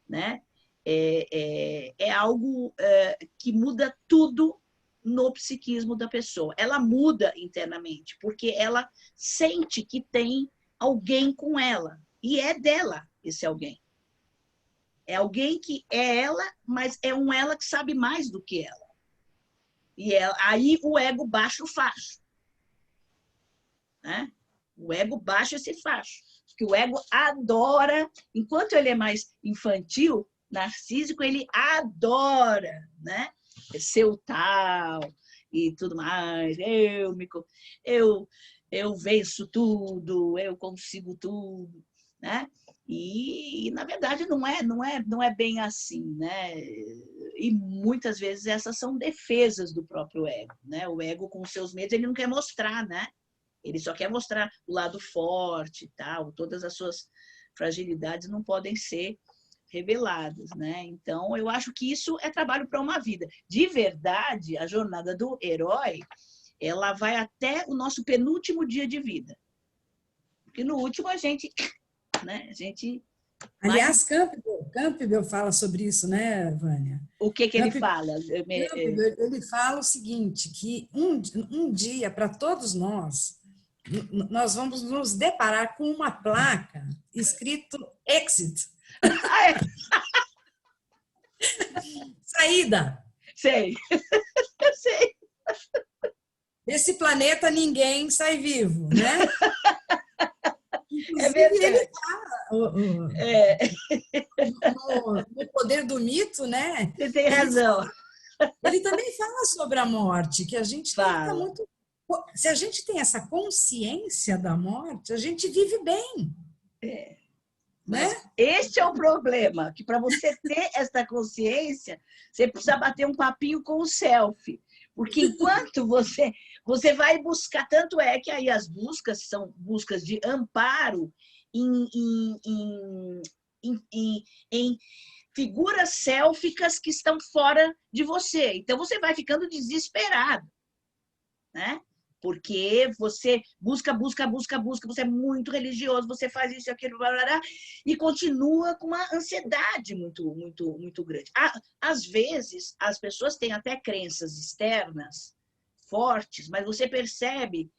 né? É algo que muda tudo no psiquismo da pessoa. Ela muda internamente, porque ela sente que tem alguém com ela. E é dela esse alguém. É alguém que é ela, mas é um ela que sabe mais do que ela. E aí o ego baixa o facho. Né? O ego baixa esse facho. Porque o ego adora, enquanto ele é mais infantil, narcísico, ele adora, né? Ser o tal e tudo mais. Eu venço tudo, eu consigo tudo, né? E na verdade não é bem assim, né? E muitas vezes essas são defesas do próprio ego, né? O ego com seus medos ele não quer mostrar, né? Ele só quer mostrar o lado forte e tal, todas as suas fragilidades não podem ser reveladas, né? Então, eu acho que isso é trabalho para uma vida. De verdade, a jornada do herói, ela vai até o nosso penúltimo dia de vida. Porque no último a gente, né? Aliás, Campbell fala sobre isso, né, Vânia? O que ele fala? Campbell, ele fala o seguinte, que um dia, para todos nós vamos nos deparar com uma placa escrito exit. Saída. Sei. Sei. Desse planeta ninguém sai vivo, né? É verdade. Ele fala no Poder do Mito, né? Você tem razão. Ele também fala sobre a morte, que a gente tem que estar muito... Se a gente tem essa consciência da morte, a gente vive bem. Né? Este é o problema, que para você ter essa consciência, você precisa bater um papinho com o self. Porque enquanto você vai buscar, tanto é que aí as buscas são buscas de amparo em figuras sélficas que estão fora de você. Então você vai ficando desesperado, né? Porque você busca, você é muito religioso, você faz isso e aquilo, blá, blá, blá, e continua com uma ansiedade muito grande. Às vezes, as pessoas têm até crenças externas fortes, mas você percebe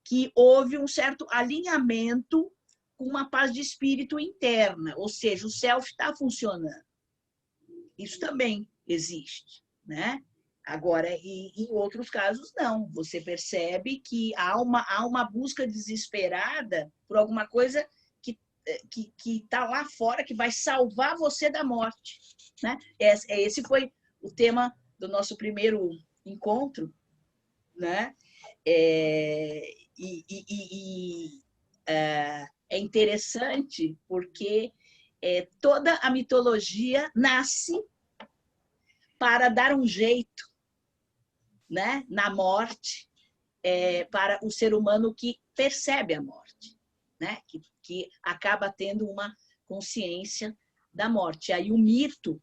que houve um certo alinhamento com uma paz de espírito interna, ou seja, o self está funcionando. Isso também existe, né? Agora, em outros casos, não. Você percebe que há uma busca desesperada por alguma coisa que está lá fora, que vai salvar você da morte. Né? Esse foi o tema do nosso primeiro encontro. Né? É interessante porque toda a mitologia nasce para dar um jeito, né, na morte, para o ser humano que percebe a morte, né, que acaba tendo uma consciência da morte. Aí o mito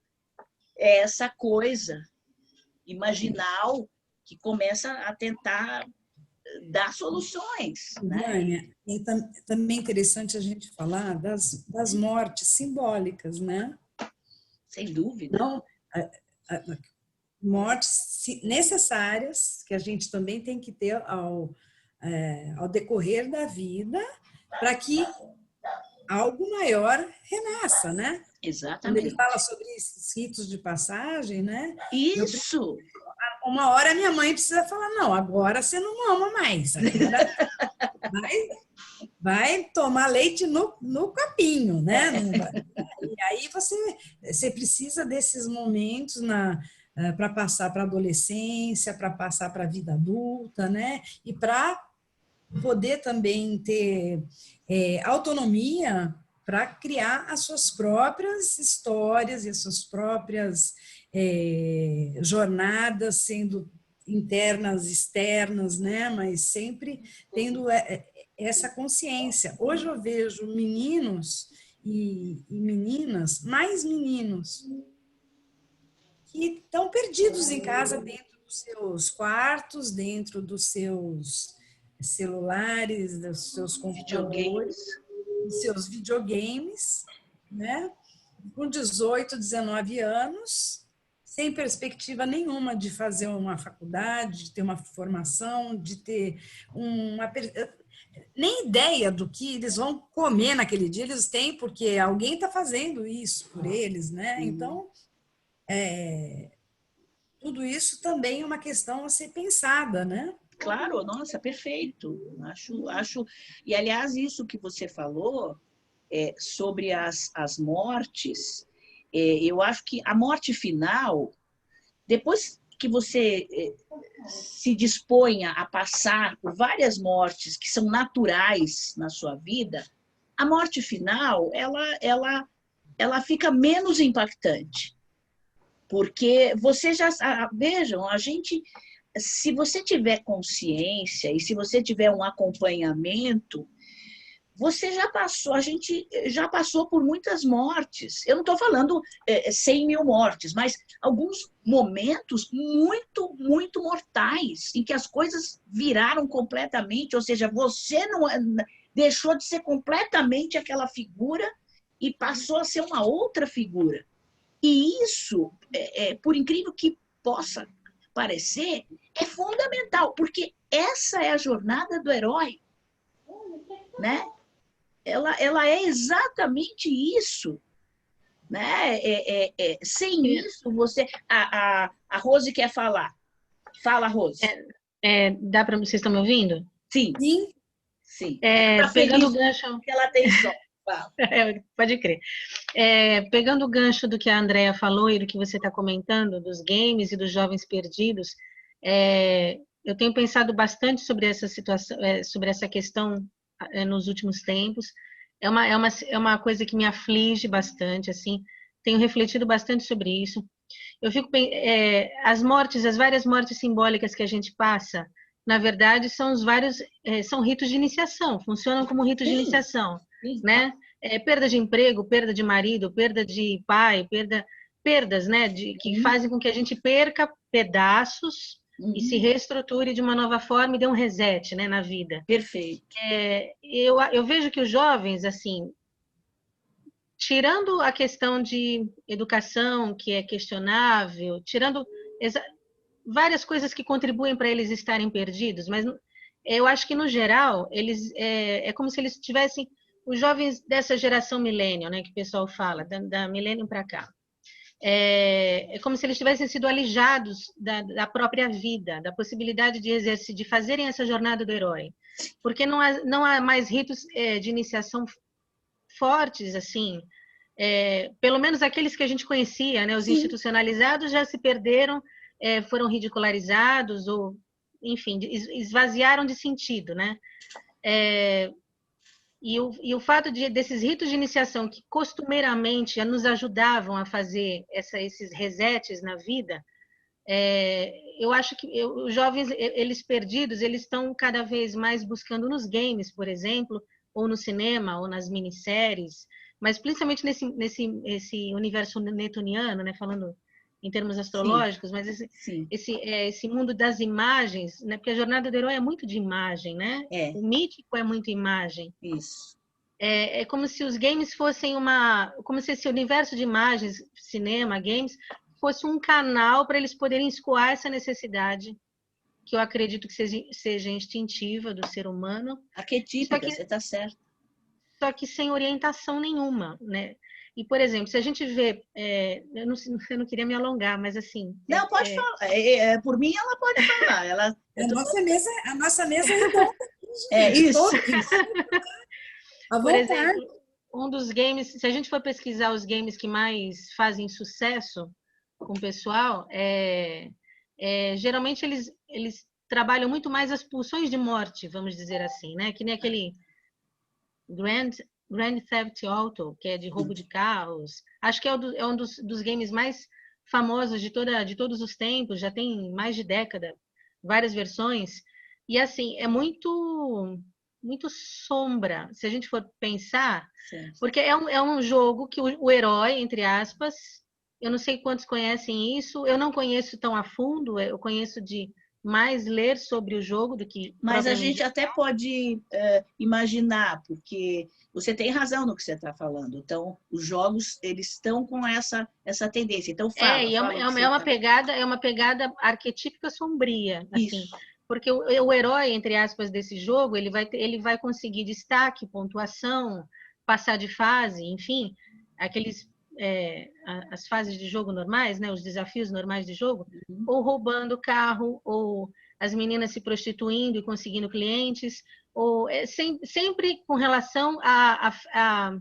é essa coisa imaginal que começa a tentar dar soluções. Vânia, né? É também interessante a gente falar das mortes simbólicas, né? Sem dúvida. Não, mortes necessárias, que a gente também tem que ter ao decorrer da vida, para que algo maior renasça, né? Exatamente. Quando ele fala sobre esses ritos de passagem, né? Isso! Uma hora minha mãe precisa falar, não, agora você não mama mais, agora vai tomar leite no copinho, né? E aí você precisa desses momentos para passar para a adolescência, para passar para a vida adulta, né? E para poder também ter autonomia para criar as suas próprias histórias e as suas próprias jornadas, sendo internas, externas, né? Mas sempre tendo essa consciência. Hoje eu vejo meninos e meninas, mais meninos, que estão perdidos em casa, dentro dos seus quartos, dentro dos seus celulares, dos seus computadores, dos seus videogames, né? Com 18, 19 anos, sem perspectiva nenhuma de fazer uma faculdade, de ter uma formação, de ter nem ideia do que eles vão comer naquele dia eles têm, porque alguém está fazendo isso por eles, né? Então, tudo isso também é uma questão a ser pensada, né? Claro, nossa, perfeito. Acho. E, aliás, isso que você falou sobre as mortes, eu acho que a morte final, depois que você se disponha a passar por várias mortes que são naturais na sua vida, a morte final, ela fica menos impactante. Porque você já... Vejam, a gente... Se você tiver consciência e se você tiver um acompanhamento, você já passou, a gente já passou por muitas mortes. Eu não estou falando 100 mil mortes, mas alguns momentos muito, muito mortais, em que as coisas viraram completamente, ou seja, você não deixou de ser completamente aquela figura e passou a ser uma outra figura. E isso, por incrível que possa parecer, é fundamental, porque essa é a jornada do herói, né? Ela é exatamente isso, né? Sem isso, você... A Rose quer falar. Fala, Rose. Dá para vocês estão me ouvindo? Sim. Sim. Sim. Pegando o gancho... que ela tem só. Pode crer. Pegando o gancho do que a Andrea falou e do que você está comentando, dos games e dos jovens perdidos, eu tenho pensado bastante sobre essa situação, sobre essa questão nos últimos tempos. É uma coisa que me aflige bastante, assim. Tenho refletido bastante sobre isso. Eu fico as várias mortes simbólicas que a gente passa, na verdade, são ritos de iniciação, funcionam como ritos de iniciação, né? Perda de emprego, perda de marido, perda de pai, perdas, né? Que fazem com que a gente perca pedaços e se reestruture de uma nova forma e dê um reset, né, na vida. Perfeito. Eu vejo que os jovens, assim, tirando a questão de educação, que é questionável, tirando várias coisas que contribuem para eles estarem perdidos, mas eu acho que, no geral, eles é como se eles tivessem... Os jovens dessa geração millennial, né, que o pessoal fala, da millennium para cá, é como se eles tivessem sido alijados da própria vida, da possibilidade de fazerem essa jornada do herói. Porque não há mais ritos de iniciação fortes, assim, pelo menos aqueles que a gente conhecia, né? Os institucionalizados já se perderam, foram ridicularizados, ou, enfim, esvaziaram de sentido, né? E o fato desses ritos de iniciação que costumeiramente nos ajudavam a fazer esses resets na vida, eu acho que os jovens, eles perdidos, eles estão cada vez mais buscando nos games, por exemplo, ou no cinema, ou nas minisséries, mas principalmente nesse universo netoniano, né, falando em termos astrológicos, mas esse mundo das imagens, né, porque a jornada do herói é muito de imagem, né? O mítico é muito imagem. Isso. É como se os games fossem como se esse universo de imagens, cinema, games, fosse um canal para eles poderem escoar essa necessidade, que eu acredito que seja instintiva do ser humano. Arquetípica, você está certo. Só que sem orientação nenhuma, né? E, por exemplo, se a gente vê... eu não queria me alongar, mas assim... Não, pode falar. Por mim, ela pode falar. A nossa mesa é redonda. Isso. Por exemplo, um dos games... Se a gente for pesquisar os games que mais fazem sucesso com o pessoal, geralmente eles trabalham muito mais as pulsões de morte, vamos dizer assim, né? Que nem aquele Grand Theft Auto, que é de roubo de carros. Acho que é um dos games mais famosos de todos os tempos, já tem mais de década, várias versões. E, assim, é muito sombra, se a gente for pensar, porque é um jogo que o herói, entre aspas, eu não sei quantos conhecem isso, eu não conheço tão a fundo, eu conheço de mais ler sobre o jogo do que... Mas a gente até pode imaginar, porque você tem razão no que você está falando. Então, os jogos, eles estão com essa tendência. Então, fala. É uma pegada arquetípica sombria, assim. Isso. Porque o herói, entre aspas, desse jogo, ele vai conseguir destaque, pontuação, passar de fase, enfim, as fases de jogo normais, né, os desafios normais de jogo, ou roubando carro, ou as meninas se prostituindo e conseguindo clientes, ou sempre com relação a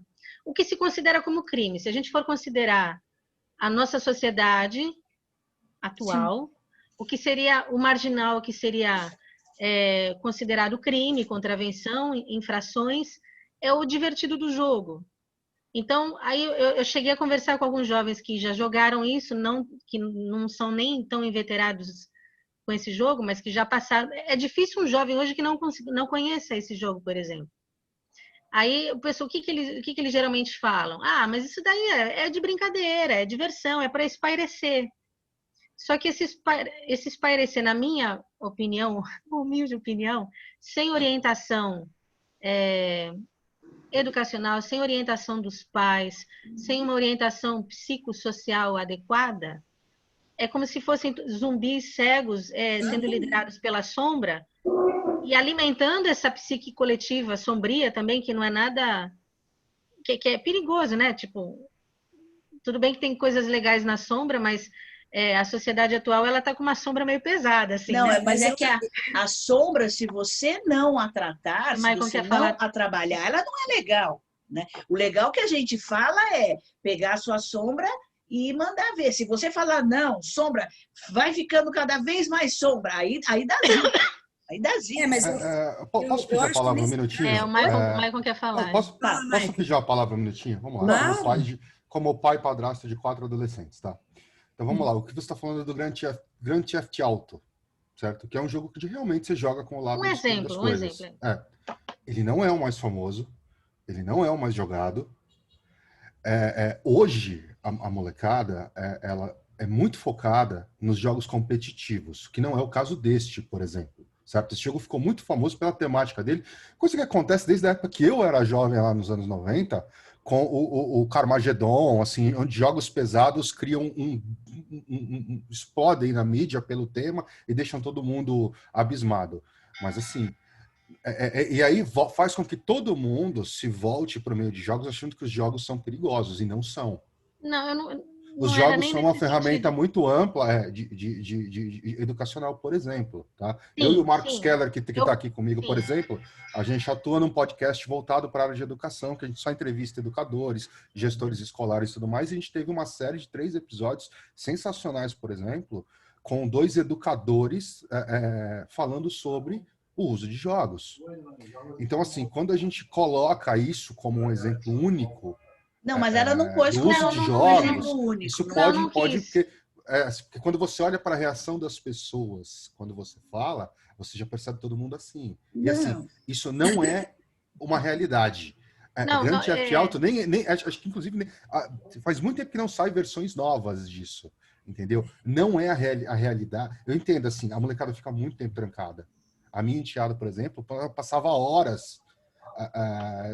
o que se considera como crime. Se a gente for considerar a nossa sociedade atual, sim, o que seria o marginal, o que seria considerado crime, contravenção, infrações, é o divertido do jogo. Então, aí eu cheguei a conversar com alguns jovens que já jogaram isso, que não são nem tão inveterados com esse jogo, mas que já passaram. É difícil um jovem hoje que não conheça esse jogo, por exemplo. Aí, o pessoal, o que eles geralmente falam? Ah, mas isso daí é de brincadeira, é diversão, é para espairecer. Só que esse espairecer, na minha opinião, humilde opinião, sem orientação educacional, sem orientação dos pais, sem uma orientação psicossocial adequada, é como se fossem zumbis cegos sendo liderados pela sombra e alimentando essa psique coletiva sombria também, que não é nada... que é perigoso, né? Tipo, tudo bem que tem coisas legais na sombra, mas a sociedade atual ela está com uma sombra meio pesada, assim. Não, né? mas é que a sombra, se você não a tratar, se você não a trabalhar, ela não é legal, né? O legal que a gente fala é pegar a sua sombra e mandar ver. Se você falar, não, sombra, vai ficando cada vez mais sombra, aí dá zica. Aí dá zica. Mas posso pedir a palavra um minutinho? O Maicon quer falar. Posso pedir a palavra um minutinho? Vamos lá. Como pai padrasto de 4 adolescentes, tá? Então vamos lá, o que você está falando do Grand Theft Auto, certo? Que é um jogo que realmente você joga com o lado das coisas. Um exemplo. Ele não é o mais famoso, ele não é o mais jogado. Hoje, a molecada, ela é muito focada nos jogos competitivos, que não é o caso deste, por exemplo. Certo? Esse jogo ficou muito famoso pela temática dele, coisa que acontece desde a época que eu era jovem, lá nos anos 90, com o Carmageddon, assim, onde jogos pesados criam explodem na mídia pelo tema e deixam todo mundo abismado. Mas assim, e aí faz com que todo mundo se volte para o meio de jogos achando que os jogos são perigosos, e não são. Não, eu não... Os jogos são uma ferramenta muito ampla de educacional, por exemplo. Tá? Sim, eu e o Marcos Keller, que está aqui comigo, por exemplo, a gente atua num podcast voltado para a área de educação, que a gente só entrevista educadores, gestores escolares e tudo mais. E a gente teve uma série de 3 episódios sensacionais, por exemplo, com 2 educadores falando sobre o uso de jogos. Então, assim, quando a gente coloca isso como um exemplo único, não, mas ela não pôs como um jogos único. Isso pode porque quando você olha para a reação das pessoas, quando você fala, você já percebe todo mundo assim. E assim, isso não é uma realidade. Grand Theft Auto, acho que inclusive faz muito tempo que não sai versões novas disso, entendeu? Não é a realidade. Eu entendo, assim, a molecada fica muito tempo trancada. A minha enteada, por exemplo, passava horas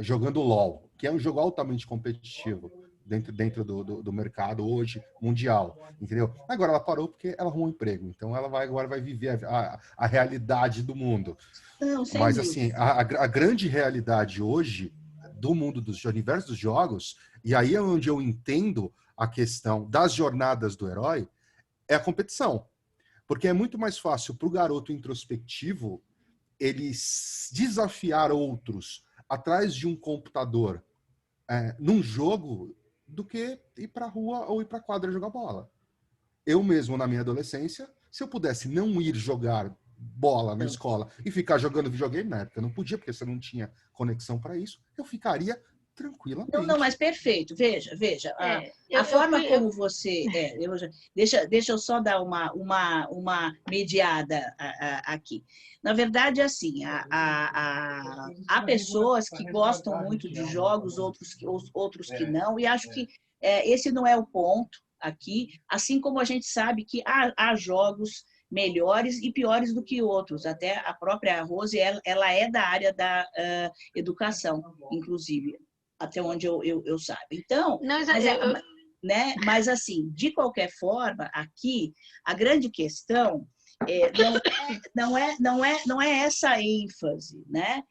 jogando LOL, que é um jogo altamente competitivo dentro do mercado hoje mundial, entendeu? Agora ela parou porque ela arrumou um emprego, então ela agora vai viver a realidade do mundo. Não, mas assim, a grande realidade hoje do mundo do universo dos jogos, e aí é onde eu entendo a questão das jornadas do herói, é a competição. Porque é muito mais fácil para o garoto introspectivo ele desafiar outros atrás de um computador num jogo do que ir para a rua ou ir para a quadra jogar bola. Eu mesmo, na minha adolescência, se eu pudesse não ir jogar bola na escola e ficar jogando videogame, na época eu não podia, porque você não tinha conexão para isso, eu ficaria tranquilamente. Não, mas perfeito. Veja. A forma como você... deixa eu só dar uma mediada aqui. Na verdade, assim, há pessoas que gostam muito de jogos, outros que não, e acho que esse não é o ponto aqui, assim como a gente sabe que há jogos melhores e piores do que outros. Até a própria Rose, ela é da área da educação, inclusive, até onde eu saiba. Então, mas assim, de qualquer forma, aqui, a grande questão não é essa ênfase, né?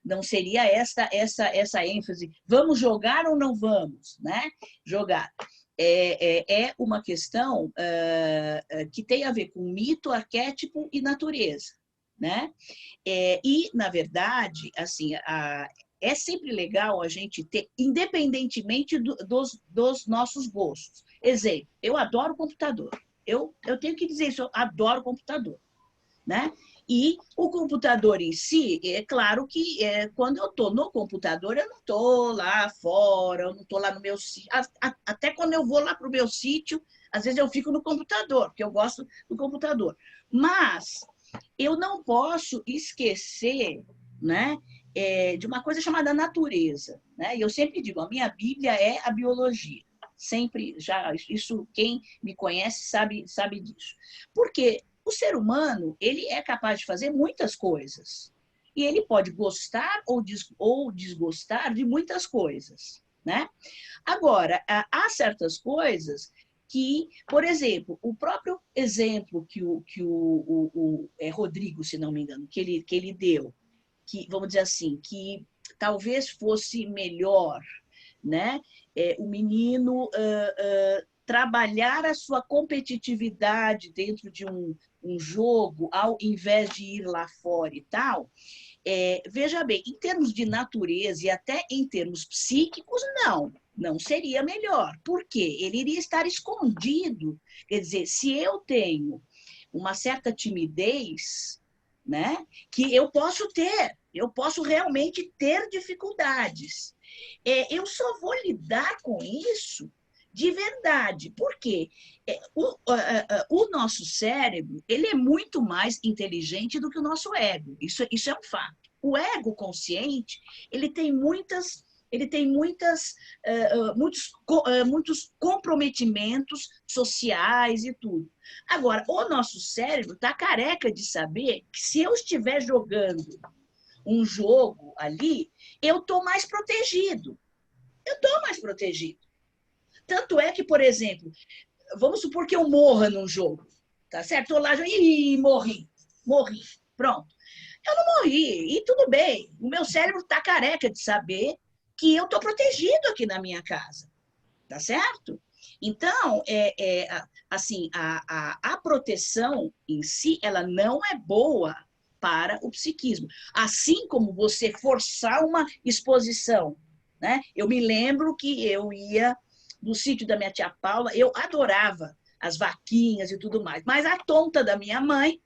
Não seria essa ênfase, vamos jogar ou não vamos, né? Jogar. É uma questão que tem a ver com mito, arquétipo e natureza, né? E, na verdade, assim, é sempre legal a gente ter, independentemente dos nossos gostos. Exemplo, eu adoro computador. Eu tenho que dizer isso, eu adoro computador, né? E o computador em si, é claro que quando eu estou no computador, eu não estou lá fora, eu não estou lá no meu sítio. Até quando eu vou lá para o meu sítio, às vezes eu fico no computador, porque eu gosto do computador. Mas eu não posso esquecer, né, de uma coisa chamada natureza, né? E eu sempre digo, a minha Bíblia é a biologia. Sempre, isso quem me conhece sabe disso. Porque o ser humano, ele é capaz de fazer muitas coisas. E ele pode gostar ou desgostar de muitas coisas, né? Agora, há certas coisas que, por exemplo, o próprio exemplo que o Rodrigo, se não me engano, que ele deu, que, vamos dizer assim, que talvez fosse melhor, né? O menino trabalhar a sua competitividade dentro de um jogo, ao invés de ir lá fora e tal. Veja bem, em termos de natureza e até em termos psíquicos, não seria melhor. Por quê? Ele iria estar escondido. Quer dizer, se eu tenho uma certa timidez, né, que eu posso realmente ter dificuldades. Eu só vou lidar com isso de verdade. Por quê? O nosso cérebro, ele é muito mais inteligente do que o nosso ego. Isso é um fato. O ego consciente, ele tem muitos comprometimentos sociais e tudo. Agora, o nosso cérebro está careca de saber que se eu estiver jogando um jogo ali, eu estou mais protegido. Tanto é que, por exemplo, vamos supor que eu morra num jogo, tá certo? Estou lá, morri, pronto. Eu não morri, e tudo bem. O meu cérebro está careca de saber que eu estou protegido aqui na minha casa, tá certo? Então, assim, a proteção em si, ela não é boa para o psiquismo. Assim como você forçar uma exposição, né? Eu me lembro que eu ia no sítio da minha tia Paula, eu adorava as vaquinhas e tudo mais, mas a tonta da minha mãe,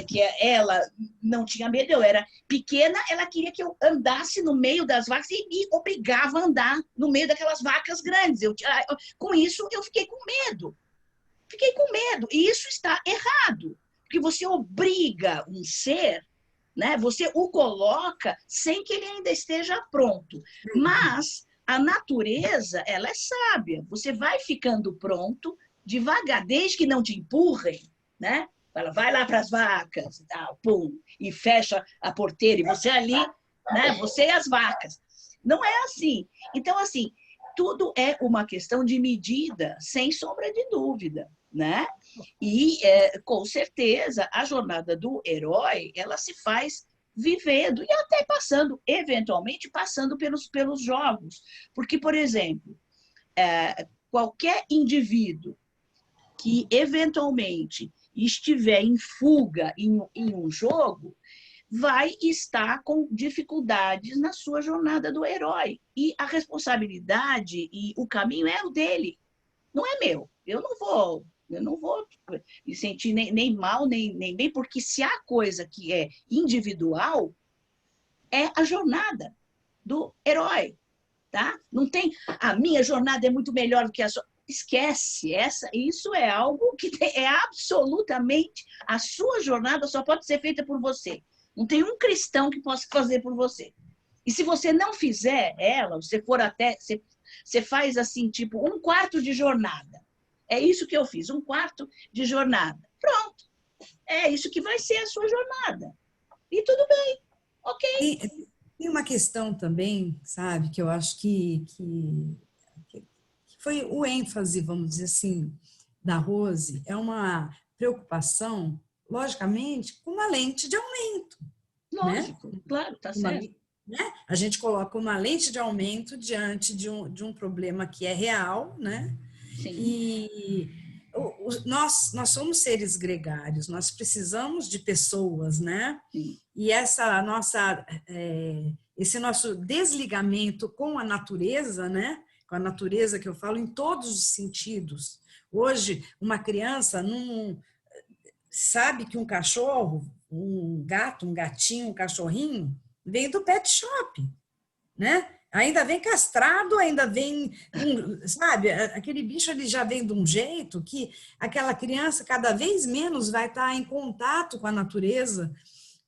que ela não tinha medo, eu era pequena, ela queria que eu andasse no meio das vacas e me obrigava a andar no meio daquelas vacas grandes. Com isso, eu fiquei com medo. E isso está errado, porque você obriga um ser, né? Você o coloca sem que ele ainda esteja pronto. Mas a natureza, ela é sábia. Você vai ficando pronto devagar, desde que não te empurrem, né? Ela vai lá para as vacas e tal, pum, e fecha a porteira, e você ali, né? Você e as vacas. Não é assim. Então, assim, tudo é uma questão de medida, sem sombra de dúvida, né? E, com certeza, a jornada do herói, ela se faz vivendo e até eventualmente passando pelos jogos. Porque, por exemplo, qualquer indivíduo que eventualmente estiver em fuga em um jogo, vai estar com dificuldades na sua jornada do herói. E a responsabilidade e o caminho é o dele, não é meu. Eu não vou me sentir nem mal, nem bem, porque se há coisa que é individual, é a jornada do herói, tá? Não tem, a minha jornada é muito melhor do que a sua. Esquece, isso é algo que é absolutamente, a sua jornada só pode ser feita por você. Não tem um cristão que possa fazer por você. E se você não fizer ela, você faz assim, tipo, um quarto de jornada. É isso que eu fiz, um quarto de jornada. Pronto. É isso que vai ser a sua jornada. E tudo bem. Ok. Tem uma questão também, sabe, que eu acho que foi o ênfase, vamos dizer assim, da Rose, é uma preocupação, logicamente, com uma lente de aumento. Lógico, né? Claro, tá certo. Né? A gente coloca uma lente de aumento diante de um problema que é real, né? Sim. E nós somos seres gregários, nós precisamos de pessoas, né? Sim. E esse nosso desligamento com a natureza, né? Com a natureza que eu falo em todos os sentidos. Hoje, uma criança não sabe que um cachorro, um gato, um gatinho, um cachorrinho, vem do pet shop, né? Ainda vem castrado, ainda vem, sabe? Aquele bicho ele já vem de um jeito que aquela criança cada vez menos vai estar em contato com a natureza,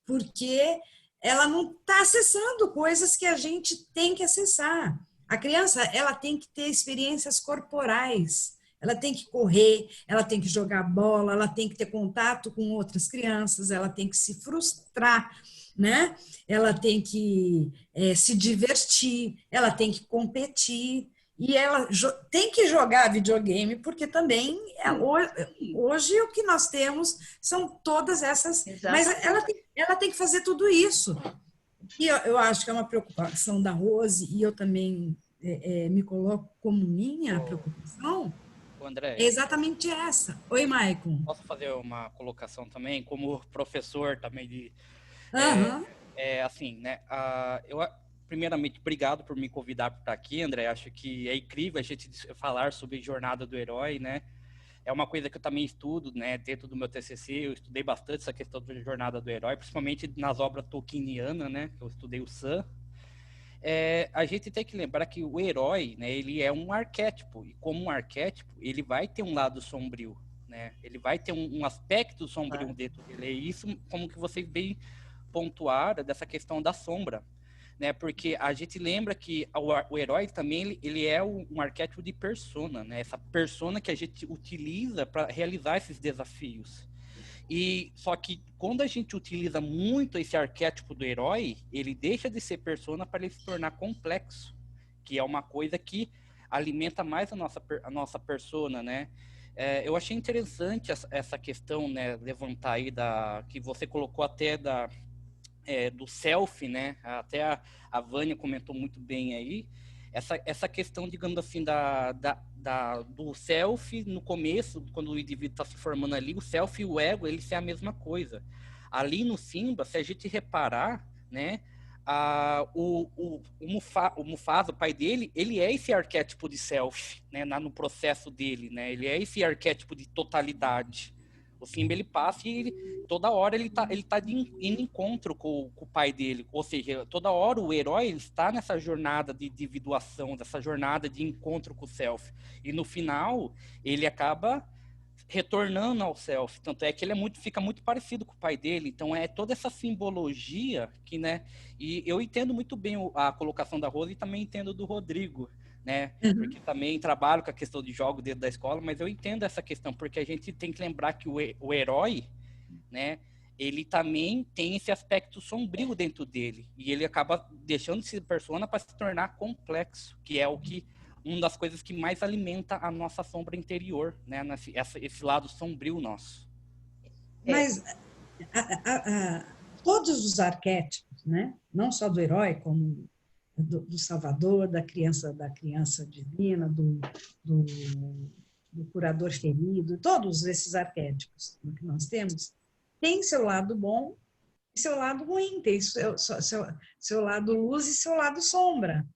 porque ela não está acessando coisas que a gente tem que acessar. A criança ela tem que ter experiências corporais, ela tem que correr, ela tem que jogar bola, ela tem que ter contato com outras crianças, ela tem que se frustrar, né? Ela tem que se divertir, ela tem que competir e ela tem que jogar videogame, porque também hoje o que nós temos são todas essas... Exatamente. Mas ela tem que fazer tudo isso. E eu acho que é uma preocupação da Rose, e eu também me coloco como minha preocupação, André, é exatamente essa. Oi, Maicon. Posso fazer uma colocação também, como professor também de... assim, né? Primeiramente, obrigado por me convidar para estar aqui, André. Acho que é incrível a gente falar sobre jornada do herói, né? É uma coisa que eu também estudo, né? Dentro do meu TCC, eu estudei bastante essa questão da jornada do herói, principalmente nas obras tolkienianas, né? Eu estudei o Sam. A gente tem que lembrar que o herói, né? Ele é um arquétipo, e como um arquétipo, ele vai ter um lado sombrio, né? Ele vai ter um aspecto sombrio dentro dele. E isso, como que vocês bem pontuaram, dessa questão da sombra, né? Porque a gente lembra que o herói também ele é um arquétipo de persona, né? Essa persona que a gente utiliza para realizar esses desafios. E só que quando a gente utiliza muito esse arquétipo do herói, ele deixa de ser persona para ele se tornar complexo, que é uma coisa que alimenta mais a nossa persona, né? Eu achei interessante essa questão, né? Levantar aí que você colocou até do self, né? Até a Vânia comentou muito bem aí. Essa questão, digamos assim, do self no começo, quando o indivíduo está se formando ali, o self e o ego, eles são a mesma coisa. Ali no Simba, se a gente reparar, né? O Mufasa, o pai dele, ele é esse arquétipo de self, né? No processo dele, né? Ele é esse arquétipo de totalidade. O Simba, ele passa e toda hora ele tá em encontro com o pai dele. Ou seja, toda hora o herói está nessa jornada de individuação, dessa jornada de encontro com o self. E no final, ele acaba retornando ao self. Tanto é que ele fica muito parecido com o pai dele. Então, é toda essa simbologia que, né? E eu entendo muito bem a colocação da Rose e também entendo do Rodrigo, né? Porque também trabalho com a questão de jogo dentro da escola, mas eu entendo essa questão, porque a gente tem que lembrar que o herói, né, ele também tem esse aspecto sombrio dentro dele, e ele acaba deixando de ser persona para se tornar complexo, que é uma das coisas que mais alimenta a nossa sombra interior, né, esse lado sombrio nosso. Mas todos os arquétipos, né, não só do herói, como do Salvador, da criança divina, do curador ferido, todos esses arquétipos que nós temos, tem seu lado bom e seu lado ruim, tem seu lado luz e seu lado sombra,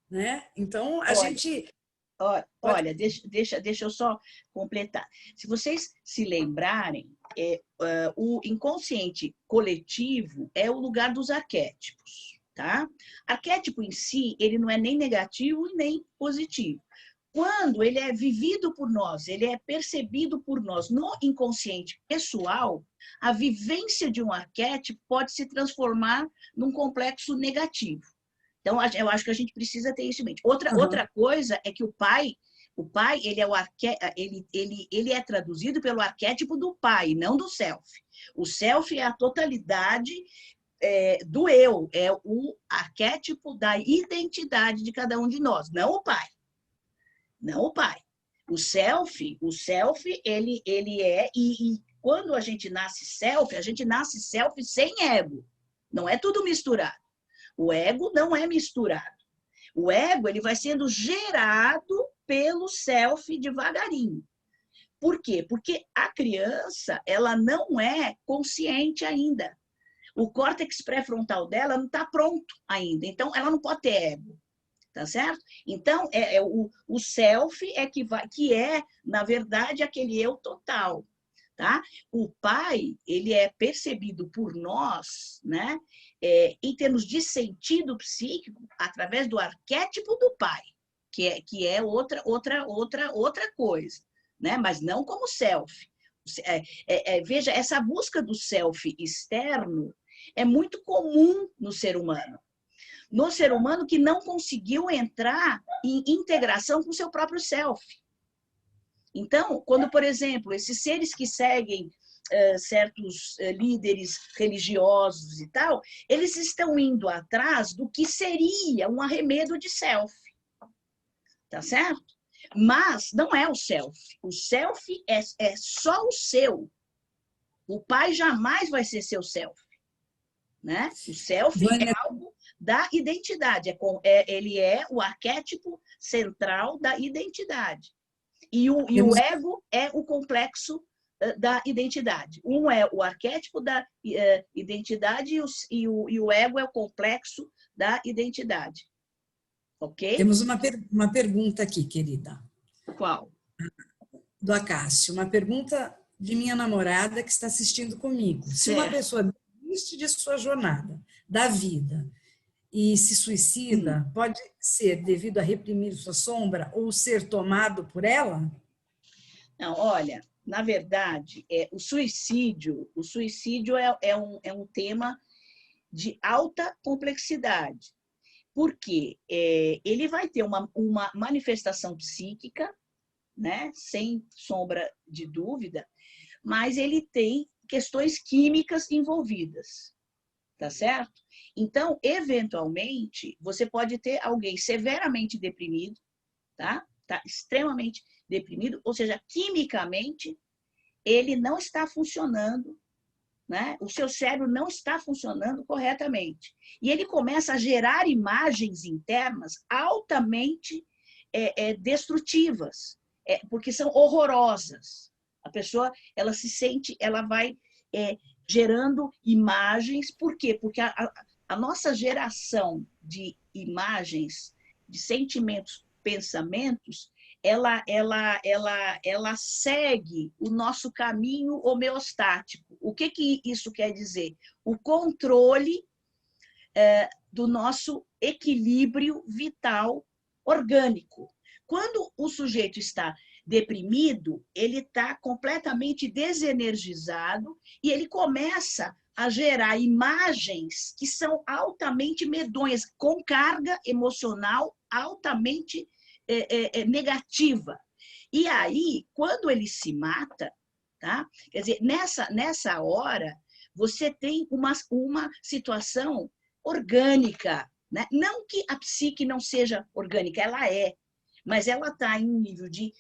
né? Então, gente... Olha, deixa eu só completar. Se vocês se lembrarem, o inconsciente coletivo é o lugar dos arquétipos. Tá? Arquétipo em si, ele não é nem negativo e nem positivo. Quando ele é vivido por nós, ele é percebido por nós no inconsciente pessoal, a vivência de um arquétipo pode se transformar num complexo negativo. Então, eu acho que a gente precisa ter isso em mente. Outra coisa é que o pai, O pai, ele é traduzido pelo arquétipo do pai, não do self. O self é a totalidade do eu, é o arquétipo da identidade de cada um de nós, não o pai. Não o pai. O self, ele é, e quando a gente nasce self sem ego. Não é tudo misturado. O ego não é misturado. O ego, ele vai sendo gerado pelo self devagarinho. Por quê? Porque a criança, ela não é consciente ainda. O córtex pré-frontal dela não está pronto ainda. Então, ela não pode ter ego. Tá certo? Então, o self que é, na verdade, aquele eu total. Tá? O pai, ele é percebido por nós, né, em termos de sentido psíquico, através do arquétipo do pai, que é outra coisa, né? Mas não como self. Veja, essa busca do self externo é muito comum no ser humano. No ser humano que não conseguiu entrar em integração com o seu próprio self. Então, quando, por exemplo, esses seres que seguem certos líderes religiosos e tal, eles estão indo atrás do que seria um arremedo de self. Tá certo? Mas não é o self. O self é só o seu. O pai jamais vai ser seu self. Né? O self é algo da identidade. Ele é o arquétipo central da identidade. E o ego é o complexo da identidade. Um é o arquétipo da identidade e o ego é o complexo da identidade. Ok? Temos uma pergunta aqui, querida. Qual? Do Acácio. Uma pergunta de minha namorada que está assistindo comigo. Certo. Se uma pessoa desiste de sua jornada, da vida, e se suicida, pode ser devido a reprimir sua sombra ou ser tomado por ela? Não, olha, na verdade, o suicídio é um tema de alta complexidade, porque ele vai ter uma manifestação psíquica, né, sem sombra de dúvida, mas ele tem questões químicas envolvidas, tá certo? Então, eventualmente, você pode ter alguém severamente deprimido, tá? Tá extremamente deprimido, ou seja, quimicamente, ele não está funcionando, né? O seu cérebro não está funcionando corretamente. E ele começa a gerar imagens internas altamente destrutivas, porque são horrorosas. A pessoa, ela se sente, ela vai gerando imagens. Por quê? Porque a nossa geração de imagens, de sentimentos, pensamentos, ela segue o nosso caminho homeostático. O que isso quer dizer? O controle do nosso equilíbrio vital orgânico. Quando o sujeito está deprimido, ele está completamente desenergizado e ele começa a gerar imagens que são altamente medonhas, com carga emocional altamente negativa. E aí, quando ele se mata, tá? Quer dizer, nessa hora, você tem uma situação orgânica, né? Não que a psique não seja orgânica, ela é, mas ela está em um nível de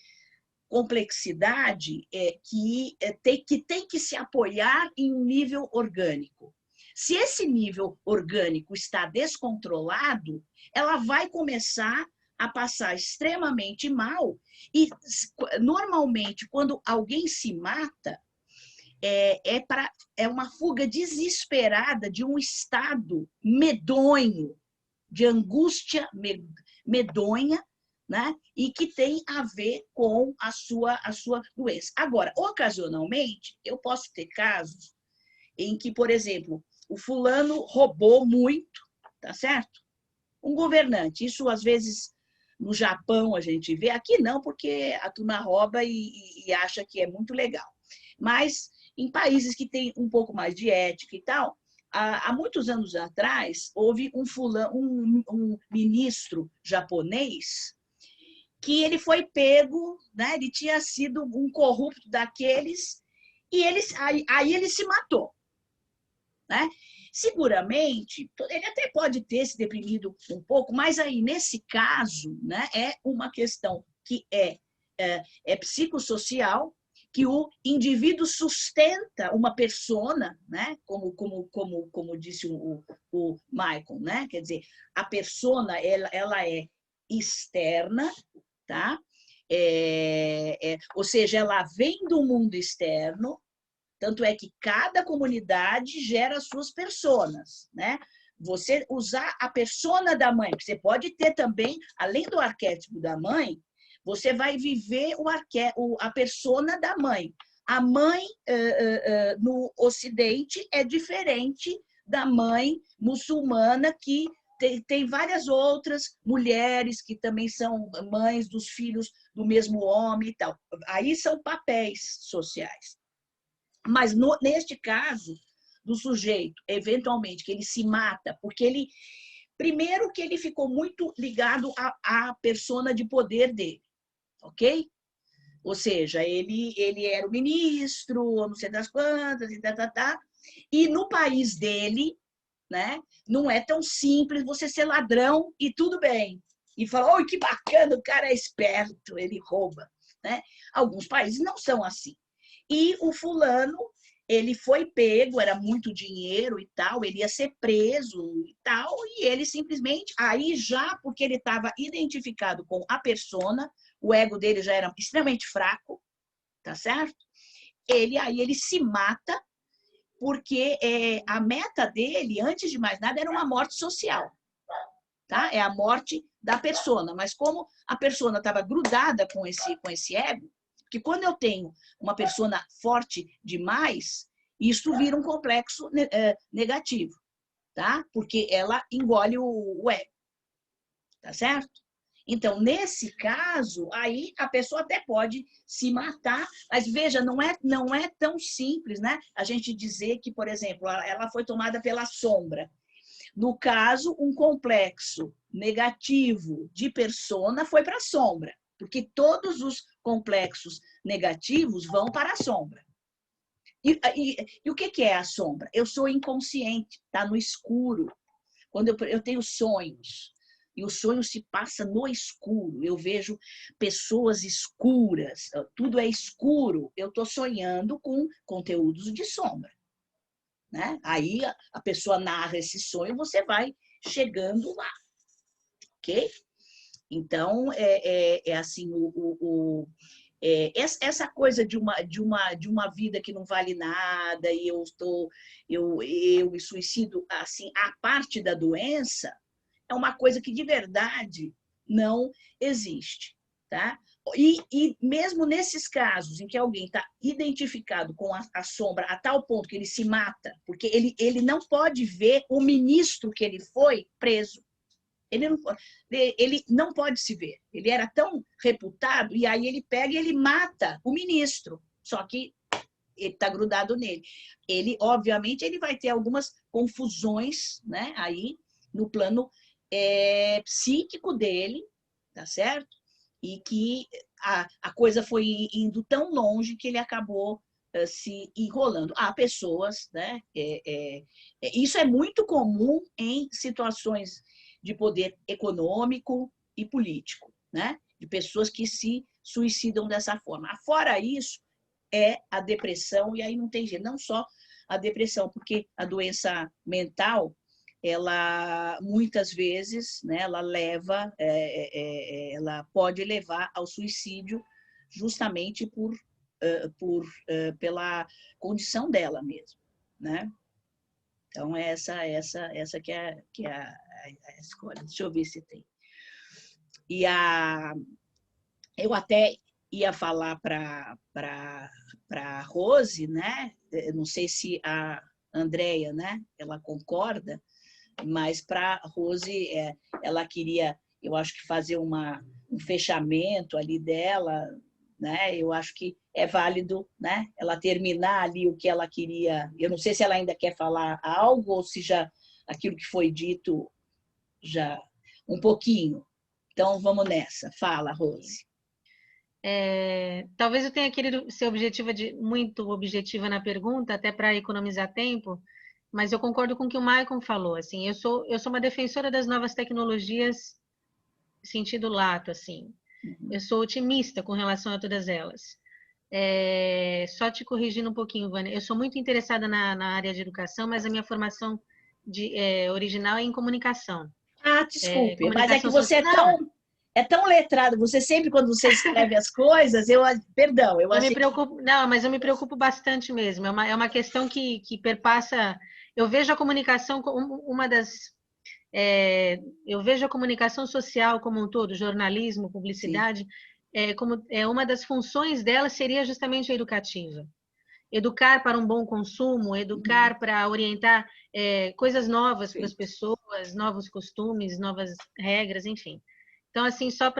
complexidade que tem que se apoiar em um nível orgânico. Se esse nível orgânico está descontrolado, ela vai começar a passar extremamente mal e, normalmente, quando alguém se mata, é uma fuga desesperada de um estado medonho, de angústia medonha, né? E que tem a ver com a sua doença. Agora, ocasionalmente, eu posso ter casos em que, por exemplo, o fulano roubou muito, tá certo? Um governante, isso às vezes no Japão a gente vê, aqui não, porque a turma rouba e acha que é muito legal. Mas em países que têm um pouco mais de ética e tal, há muitos anos atrás, houve um ministro japonês que ele foi pego, né? Ele tinha sido um corrupto daqueles, e aí ele se matou, né? Seguramente, ele até pode ter se deprimido um pouco, mas aí, nesse caso, né, é uma questão que é psicossocial, que o indivíduo sustenta uma persona, né, como disse o Michael, né? Quer dizer, a persona ela é externa, tá? Ou seja, ela vem do mundo externo. Tanto é que cada comunidade gera suas personas, né? Você usar a persona da mãe, você pode ter também, além do arquétipo da mãe, você vai viver a persona da mãe. A mãe no Ocidente é diferente da mãe muçulmana, que tem várias outras mulheres que também são mães dos filhos do mesmo homem e tal. Aí são papéis sociais. Mas neste caso do sujeito, eventualmente, que ele se mata, porque ele, primeiro que ele ficou muito ligado à persona de poder dele, ok? Ou seja, ele era o ministro, não sei das quantas, e no país dele, né, não é tão simples você ser ladrão e tudo bem. E falar, oi, que bacana, o cara é esperto, ele rouba, né? Alguns países não são assim. E o fulano, ele foi pego, era muito dinheiro e tal, ele ia ser preso e tal, e ele simplesmente, aí já porque ele estava identificado com a persona, o ego dele já era extremamente fraco, tá certo? Aí ele se mata, porque a meta dele, antes de mais nada, era uma morte social, tá? É a morte da persona, mas como a persona estava grudada com esse ego, que quando eu tenho uma persona forte demais, isso vira um complexo negativo, tá? Porque ela engole o ego, tá certo? Então, nesse caso, aí a pessoa até pode se matar, mas veja, não é tão simples, né? A gente dizer que, por exemplo, ela foi tomada pela sombra. No caso, um complexo negativo de persona foi para a sombra, porque todos os complexos negativos vão para a sombra. E o que é a sombra? Eu sou inconsciente, está no escuro. Quando eu tenho sonhos, e o sonho se passa no escuro, eu vejo pessoas escuras, tudo é escuro, eu estou sonhando com conteúdos de sombra, né? Aí a pessoa narra esse sonho, você vai chegando lá, ok? Então, assim, essa coisa de uma vida que não vale nada e eu me suicido, assim, a parte da doença, é uma coisa que de verdade não existe, tá? E mesmo nesses casos em que alguém está identificado com a sombra a tal ponto que ele se mata, porque ele não pode ver o ministro que ele foi preso. Ele não pode se ver. Ele era tão reputado, e aí ele pega e ele mata o ministro. Só que ele está grudado nele. Ele, obviamente, ele vai ter algumas confusões, né, aí no plano psíquico dele, tá certo? E que a coisa foi indo tão longe que ele acabou se enrolando. Há pessoas, né? Isso é muito comum em situações de poder econômico e político, né? De pessoas que se suicidam dessa forma. Fora isso, é a depressão, e aí não tem jeito, não só a depressão, porque a doença mental, ela muitas vezes, né, ela pode levar ao suicídio justamente pela condição dela mesmo, né? Então essa que é a escolha. Deixa eu ver se tem. Eu até ia falar para a Rose, né? Não sei se a Andrea, né? Ela concorda, mas para a Rose, ela queria, eu acho que fazer um fechamento ali dela, né? Eu acho que é válido, né? Ela terminar ali o que ela queria. Eu não sei se ela ainda quer falar algo ou se já aquilo que foi dito já um pouquinho. Então, vamos nessa. Fala, Rose. Talvez eu tenha querido ser muito objetiva na pergunta, até para economizar tempo, mas eu concordo com o que o Maicon falou. Assim, eu sou uma defensora das novas tecnologias, sentido lato, assim. Eu sou otimista com relação a todas elas. Só te corrigindo um pouquinho, Vânia, eu sou muito interessada na área de educação, mas a minha formação original é em comunicação. Desculpe, mas é que você é tão letrado, você sempre, quando você escreve as coisas, perdão, eu achei... me preocupo, não, mas eu me preocupo bastante mesmo, é uma questão que perpassa, eu vejo a comunicação como uma das... eu vejo a comunicação social como um todo, jornalismo, publicidade, como uma das funções dela seria justamente a educativa. Educar para um bom consumo, educar para orientar coisas novas para as pessoas, novos costumes, novas regras, enfim. Então, assim, só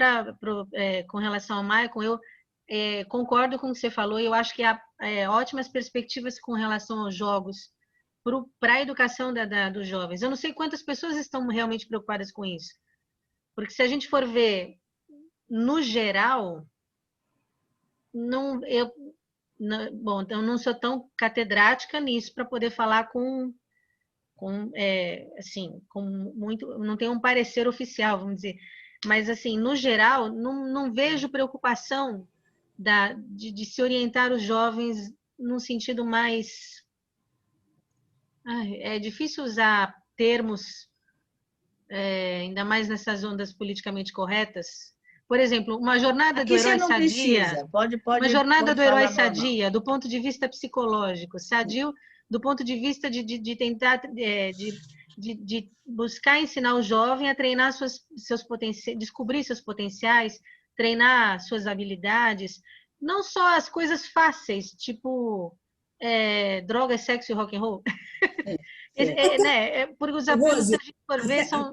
com relação ao Maicon, eu concordo com o que você falou, eu acho que há ótimas perspectivas com relação aos jogos para a educação dos jovens. Eu não sei quantas pessoas estão realmente preocupadas com isso, porque se a gente for ver no geral, bom, então não sou tão catedrática nisso para poder falar não tenho um parecer oficial, vamos dizer, mas assim, no geral, não vejo preocupação de se orientar os jovens num sentido mais... é difícil usar termos, ainda mais nessas ondas politicamente corretas. Por exemplo, uma jornada do herói sadia. Uma jornada do herói sadia, do ponto de vista psicológico, sadio do ponto de vista de tentar de buscar ensinar o jovem a treinar seus potenciais, descobrir seus potenciais, treinar suas habilidades, não só as coisas fáceis, tipo drogas, sexo e rock and roll. Porque os apelos, se a gente for ver, são...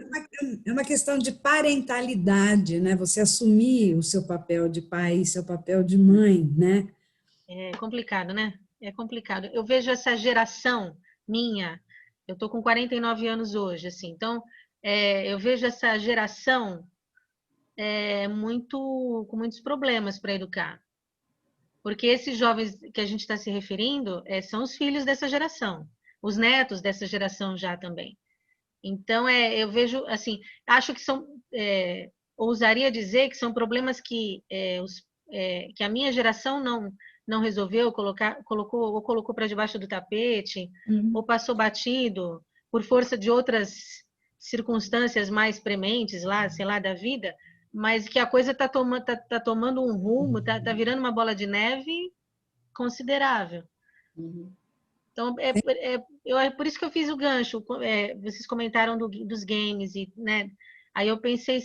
É uma questão de parentalidade, né? Você assumir o seu papel de pai, seu papel de mãe, né? É complicado, né? É complicado. Eu vejo essa geração minha, eu estou com 49 anos hoje, assim, então eu vejo essa geração com muitos problemas para educar. Porque esses jovens que a gente está se referindo são os filhos dessa geração, os netos dessa geração já também. Então, eu vejo, assim, acho que ousaria dizer que são problemas que a minha geração não resolveu, colocou para debaixo do tapete, ou passou batido por força de outras circunstâncias mais prementes lá, sei lá, da vida, mas que a coisa está tomando um rumo, está virando uma bola de neve considerável. Então, por isso que eu fiz o gancho. Vocês comentaram dos games, né? Aí eu pensei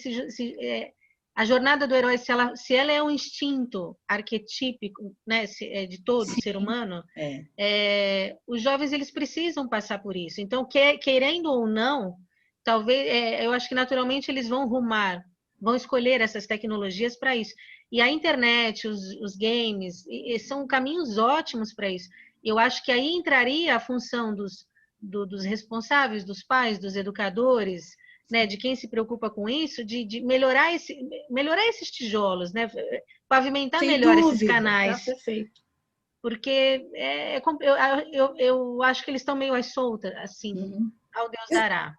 a jornada do herói, se ela é um instinto arquetípico, né, de todo ser humano, os jovens eles precisam passar por isso. Então, querendo ou não, talvez, eu acho que naturalmente eles vão escolher essas tecnologias para isso. E a internet, os games, são caminhos ótimos para isso. Eu acho que aí entraria a função dos responsáveis, dos pais, dos educadores, né, de quem se preocupa com isso, de melhorar esses tijolos, né, pavimentar melhor esses canais. Tá perfeito. Porque eu acho que eles estão meio às soltas, assim, ao Deus dará.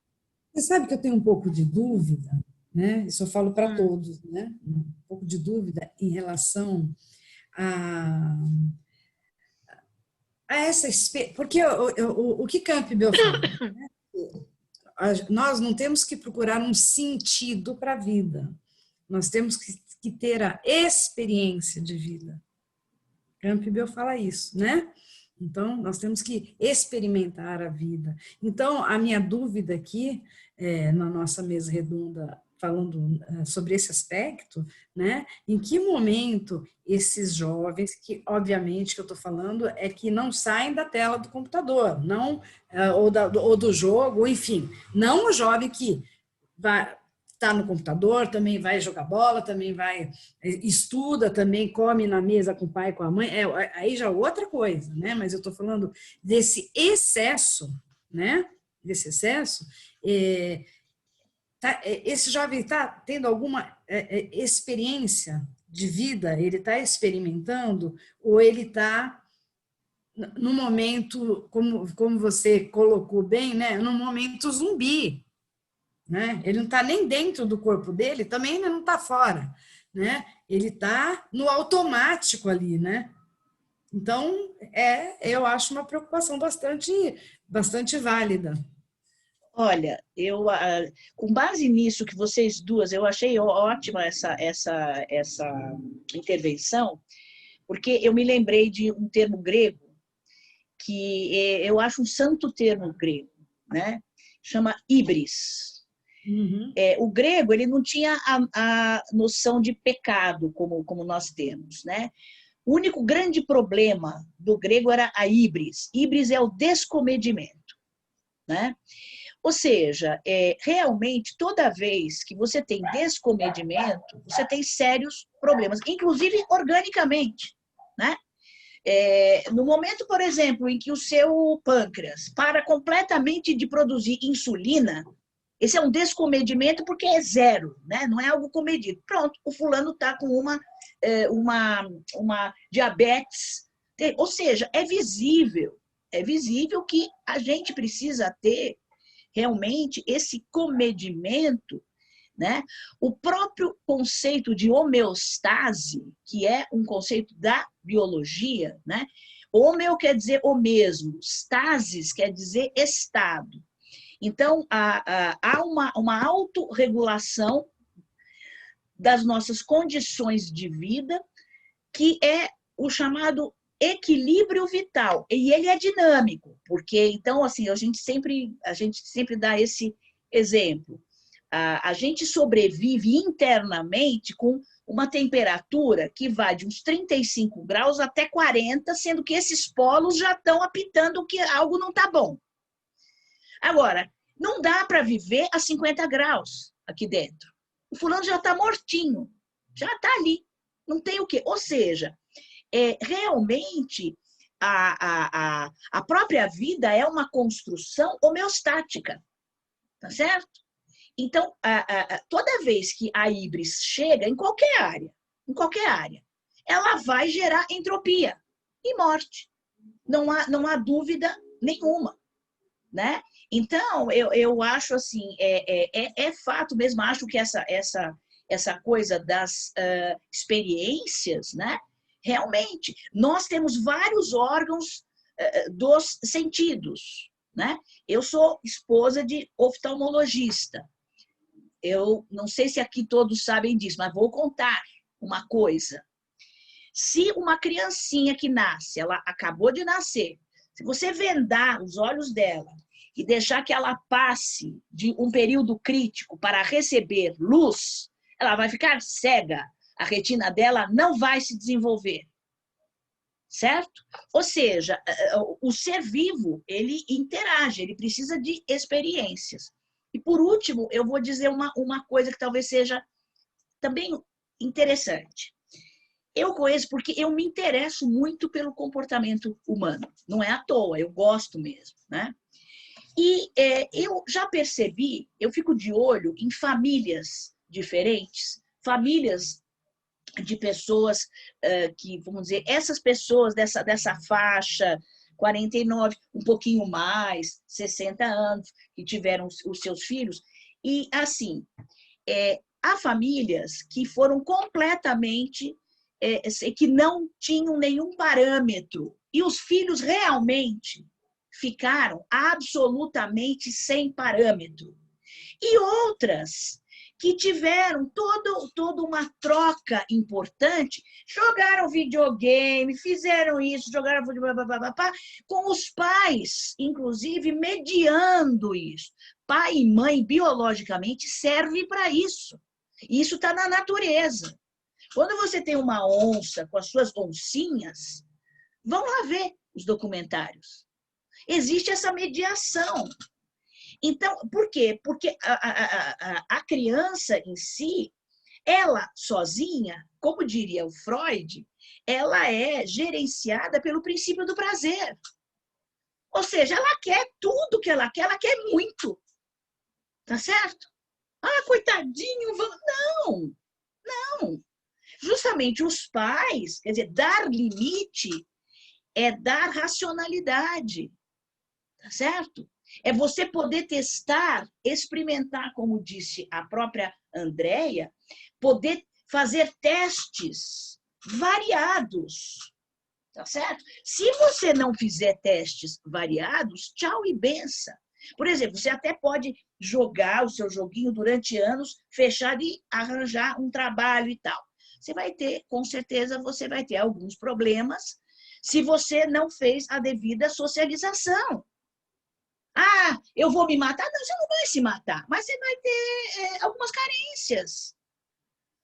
Você sabe que eu tenho um pouco de dúvida, né? Isso eu falo para todos, né? Um pouco de dúvida em relação a essa porque o que Campbell fala, né? Nós não temos que procurar um sentido para a vida, nós temos que ter a experiência de vida. Campbell fala isso, né? Então, nós temos que experimentar a vida. Então, a minha dúvida aqui, na nossa mesa redonda, falando sobre esse aspecto, né? Em que momento esses jovens, que obviamente que eu estou falando é que não saem da tela do computador, não, ou do jogo, ou enfim, não o jovem que está no computador, também vai jogar bola, também vai estuda, também come na mesa com o pai, com a mãe, aí já é outra coisa, né? Mas eu estou falando desse excesso, né? Desse excesso, esse jovem está tendo alguma experiência de vida? Ele está experimentando? Ou ele está no momento, como você colocou bem, né, no momento zumbi, né? Ele não está nem dentro do corpo dele, também ainda não está fora, né? Ele está no automático ali, né? Então, eu acho uma preocupação bastante válida. Olha, com base nisso que vocês duas, eu achei ótima essa intervenção, porque eu me lembrei de um termo grego que eu acho um santo termo grego, né? Chama híbris. Uhum. O grego, ele não tinha a noção de pecado como nós temos, né? O único grande problema do grego era a híbris. Híbris é o descomedimento, né? Ou seja, realmente, toda vez que você tem descomedimento, você tem sérios problemas, inclusive organicamente, né? No momento, por exemplo, em que o seu pâncreas para completamente de produzir insulina, esse é um descomedimento porque é zero, né? Não é algo comedido. Pronto, o fulano está com uma diabetes. Ou seja, é visível que a gente precisa ter realmente esse comedimento, né? O próprio conceito de homeostase, que é um conceito da biologia, né? Homeo quer dizer o mesmo, stasis quer dizer estado. Então, há uma autorregulação das nossas condições de vida, que é o chamado equilíbrio vital. E ele é dinâmico, porque, então, assim, a gente sempre dá esse exemplo. A gente sobrevive internamente com uma temperatura que vai de uns 35 graus até 40, sendo que esses polos já estão apitando que algo não está bom. Agora, não dá para viver a 50 graus aqui dentro. O fulano já está mortinho, já está ali. Não tem o quê? Ou seja, realmente a própria vida é uma construção homeostática, tá certo? Então, toda vez que a híbris chega em qualquer área, ela vai gerar entropia e morte. Não há dúvida nenhuma, né? Então, eu acho assim, é fato mesmo, acho que essa coisa das experiências, né? Realmente, nós temos vários órgãos dos sentidos, né? Eu sou esposa de oftalmologista. Eu não sei se aqui todos sabem disso, mas vou contar uma coisa. Se uma criancinha que nasce, ela acabou de nascer, se você vendar os olhos dela e deixar que ela passe de um período crítico para receber luz, ela vai ficar cega. A retina dela não vai se desenvolver. Certo? Ou seja, o ser vivo, ele interage, ele precisa de experiências. E, por último, eu vou dizer uma coisa que talvez seja também interessante. Eu conheço porque eu me interesso muito pelo comportamento humano. Não é à toa, eu gosto mesmo, né? E eu já percebi, eu fico de olho em famílias diferentes, famílias de pessoas que, vamos dizer, essas pessoas dessa faixa, 49, um pouquinho mais, 60 anos, que tiveram os seus filhos. E, assim, há famílias que foram completamente, que não tinham nenhum parâmetro. E os filhos realmente ficaram absolutamente sem parâmetro. E outras que tiveram toda uma troca importante, jogaram videogame, fizeram isso, jogaram com os pais, inclusive, mediando isso. Pai e mãe, biologicamente, serve para isso. Isso está na natureza. Quando você tem uma onça com as suas oncinhas, vão lá ver os documentários. Existe essa mediação. Então, por quê? Porque a criança em si, ela sozinha, como diria o Freud, ela é gerenciada pelo princípio do prazer. Ou seja, ela quer tudo que ela quer muito. Tá certo? Ah, coitadinho, não, não. Justamente os pais, quer dizer, dar limite é dar racionalidade, tá certo? É você poder testar, experimentar, como disse a própria Andréia, poder fazer testes variados, tá certo? Se você não fizer testes variados, tchau e benção. Por exemplo, você até pode jogar o seu joguinho durante anos, fechar e arranjar um trabalho e tal. Você vai ter, com certeza, você vai ter alguns problemas se você não fez a devida socialização. Ah, eu vou me matar? Não, você não vai se matar, mas você vai ter algumas carências.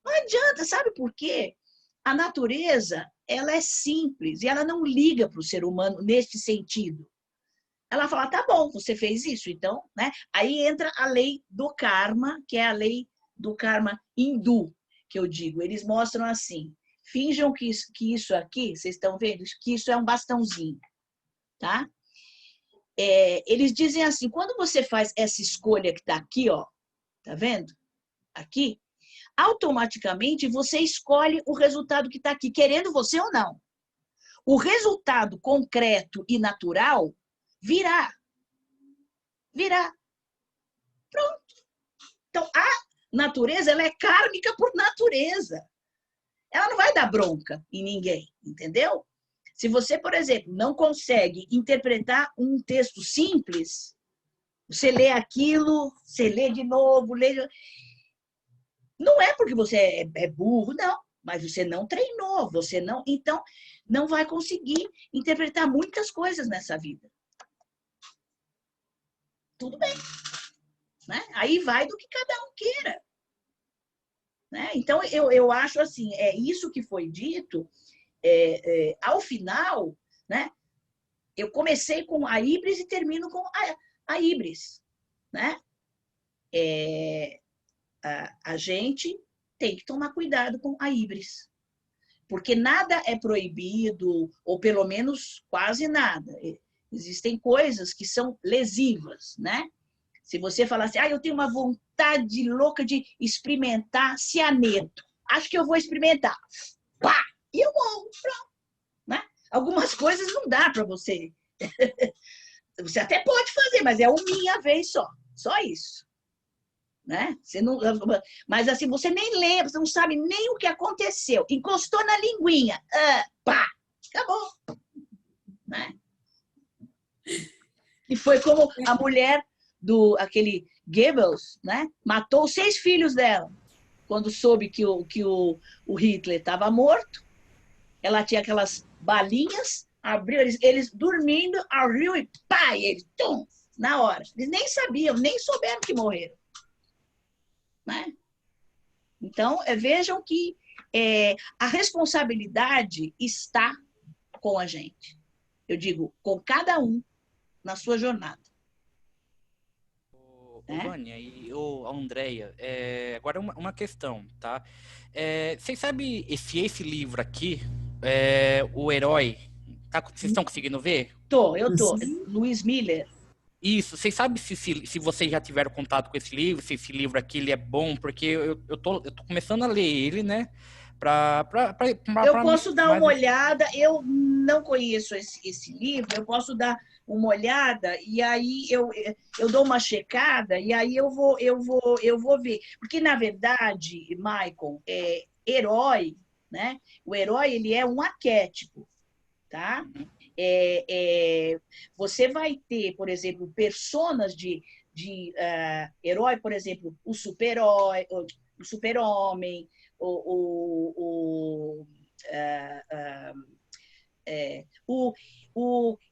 Não adianta, sabe por quê? A natureza, ela é simples e ela não liga para o ser humano nesse sentido. Ela fala, tá bom, você fez isso, então, né? Aí entra a lei do karma, que é a lei do karma hindu, que eu digo. Eles mostram assim, finjam que isso aqui, vocês estão vendo, que isso é um bastãozinho, tá? Eles dizem assim, quando você faz essa escolha que está aqui, ó, tá vendo? Aqui, automaticamente você escolhe o resultado que está aqui, querendo você ou não. O resultado concreto e natural virá. Virá. Pronto. Então, a natureza, ela é kármica por natureza. Ela não vai dar bronca em ninguém, entendeu? Se você, por exemplo, não consegue interpretar um texto simples, você lê aquilo, você lê de novo, lê... Não é porque você é burro, não, mas você não treinou, você não... Então, não vai conseguir interpretar muitas coisas nessa vida. Tudo bem. Né? Aí vai do que cada um queira. Né? Então, eu acho assim, isso que foi dito, ao final, né? Eu comecei com a híbris e termino com a híbris. Né? A gente tem que tomar cuidado com a híbris. Porque nada é proibido, ou pelo menos quase nada. Existem coisas que são lesivas, né? Se você falar assim, eu tenho uma vontade louca de experimentar cianeto. Acho que eu vou experimentar. Pá! E eu morro. Pronto. Né? Algumas coisas não dá para você. Você até pode fazer, mas é uma vez só. Só isso. Né? Você não, mas assim, você nem lembra, você não sabe nem o que aconteceu. Encostou na linguinha. Pá! Acabou. Né? E foi como a mulher aquele Goebbels, né? Matou 6 filhos dela. Quando soube que o Hitler estava morto, ela tinha aquelas balinhas, abriu, eles dormindo, abriu e pá, e eles, tum, na hora. Eles nem sabiam, nem souberam que morreram. Né? Então, vejam que a responsabilidade está com a gente. Eu digo, com cada um na sua jornada. Vânia e a Andréia, agora uma questão, tá? Vocês sabem se esse livro aqui, O Herói, vocês estão conseguindo ver? Eu tô. Luiz Miller. Isso, vocês sabem se vocês já tiveram contato com esse livro, se esse livro aqui ele é bom, porque eu tô começando a ler ele, né? Eu posso dar uma olhada, eu não conheço esse livro, eu posso dar uma olhada e aí eu dou uma checada e aí eu vou ver. Porque, na verdade, Michael, herói, né? O herói, ele é um arquétipo, tá? Você vai ter, por exemplo, personas de herói, por exemplo, o super-herói, o super-homem, o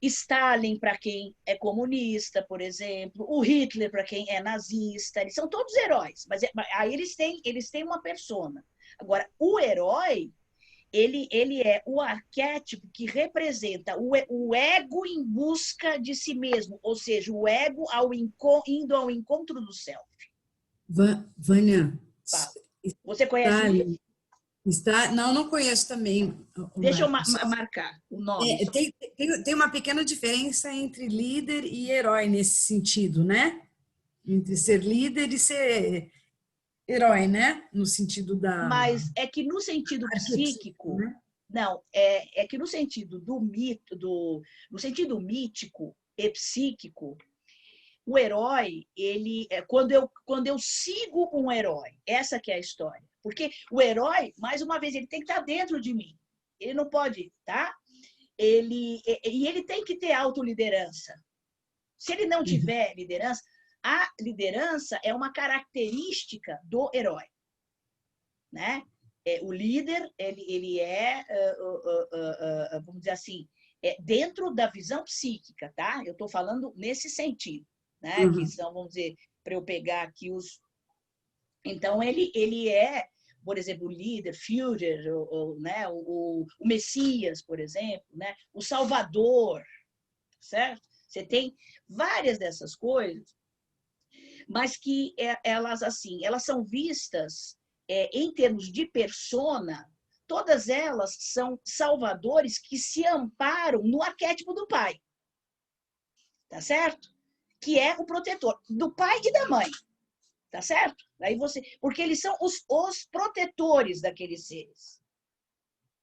Stalin para quem é comunista, por exemplo, o Hitler para quem é nazista, eles são todos heróis, mas aí eles têm uma persona. Agora, o herói, ele é o arquétipo que representa o ego em busca de si mesmo, ou seja, o ego indo ao encontro do self. Vânia, você conhece isso? Não conheço também. Deixa eu marcar o nome. Tem uma pequena diferença entre líder e herói nesse sentido, né? Entre ser líder e ser herói, né? No sentido da... Mas é que no sentido psíquico, né? não, é que no sentido do mito, no sentido mítico e psíquico, o herói, ele quando eu sigo um herói, essa que é a história. Porque o herói, mais uma vez, ele tem que estar dentro de mim. Ele não pode, tá? Ele tem que ter autoliderança. Se ele não tiver liderança, a liderança é uma característica do herói, né? O líder, ele é, vamos dizer assim, dentro da visão psíquica, tá? Eu estou falando nesse sentido, né? Que são, vamos dizer, para eu pegar aqui os... Então, ele é, por exemplo, o líder, Führer, né? o Messias, por exemplo, né? O Salvador, certo? Você tem várias dessas coisas, mas que elas, assim, elas são vistas em termos de persona, todas elas são salvadores que se amparam no arquétipo do pai, tá certo? Que é o protetor do pai e da mãe, tá certo? Aí porque eles são os protetores daqueles seres,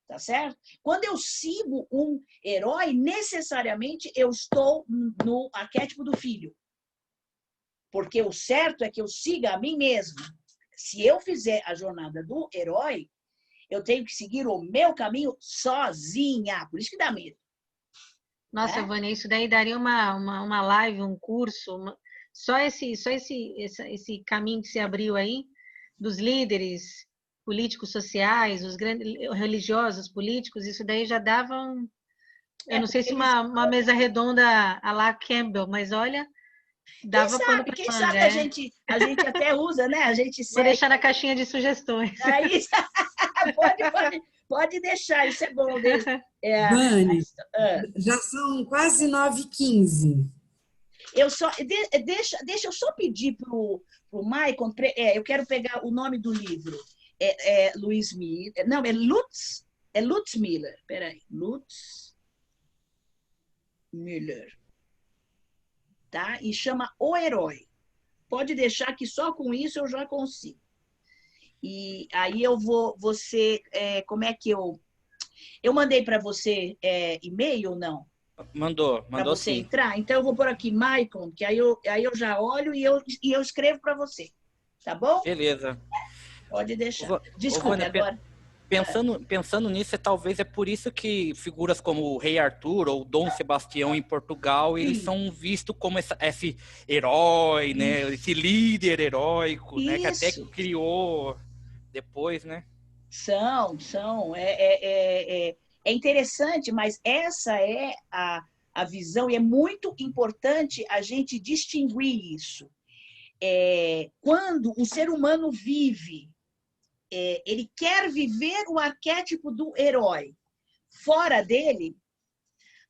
tá certo? Quando eu sigo um herói, necessariamente eu estou no arquétipo do filho, porque o certo é que eu siga a mim mesma. Se eu fizer a jornada do herói, eu tenho que seguir o meu caminho sozinha. Por isso que dá medo. Nossa, Vânia, isso daí daria uma live, um curso, só esse caminho que se abriu aí, dos líderes políticos sociais, os grandes religiosos, políticos, isso daí já dava eu não sei se uma mesa redonda à la Campbell, mas olha, dava pano para quem manga. Sabe a gente até usa, né? A gente Vou deixar na caixinha de sugestões. Aí, pode deixar, isso é bom. Dani, já são quase 9h15. Deixa eu só pedir para o Maicon, eu quero pegar o nome do livro. Luiz Miller, não, Lutz Miller, peraí, Lutz Miller, tá? E chama O Herói. Pode deixar que só com isso eu já consigo. E aí como é que eu mandei para você e-mail ou não? Mandou para você sim. Entrar? Então eu vou por aqui, Maicon, que aí eu já olho e eu escrevo para você, tá bom? Beleza. Pode deixar. Desculpe, agora... Pensando nisso, talvez por isso que figuras como o Rei Arthur ou Dom Sebastião em Portugal, eles são vistos como esse herói, né? Esse líder heróico, né? Que até criou depois, né? São. É interessante, mas essa é a visão, e é muito importante a gente distinguir isso. Quando o ser humano vive, ele quer viver o arquétipo do herói fora dele,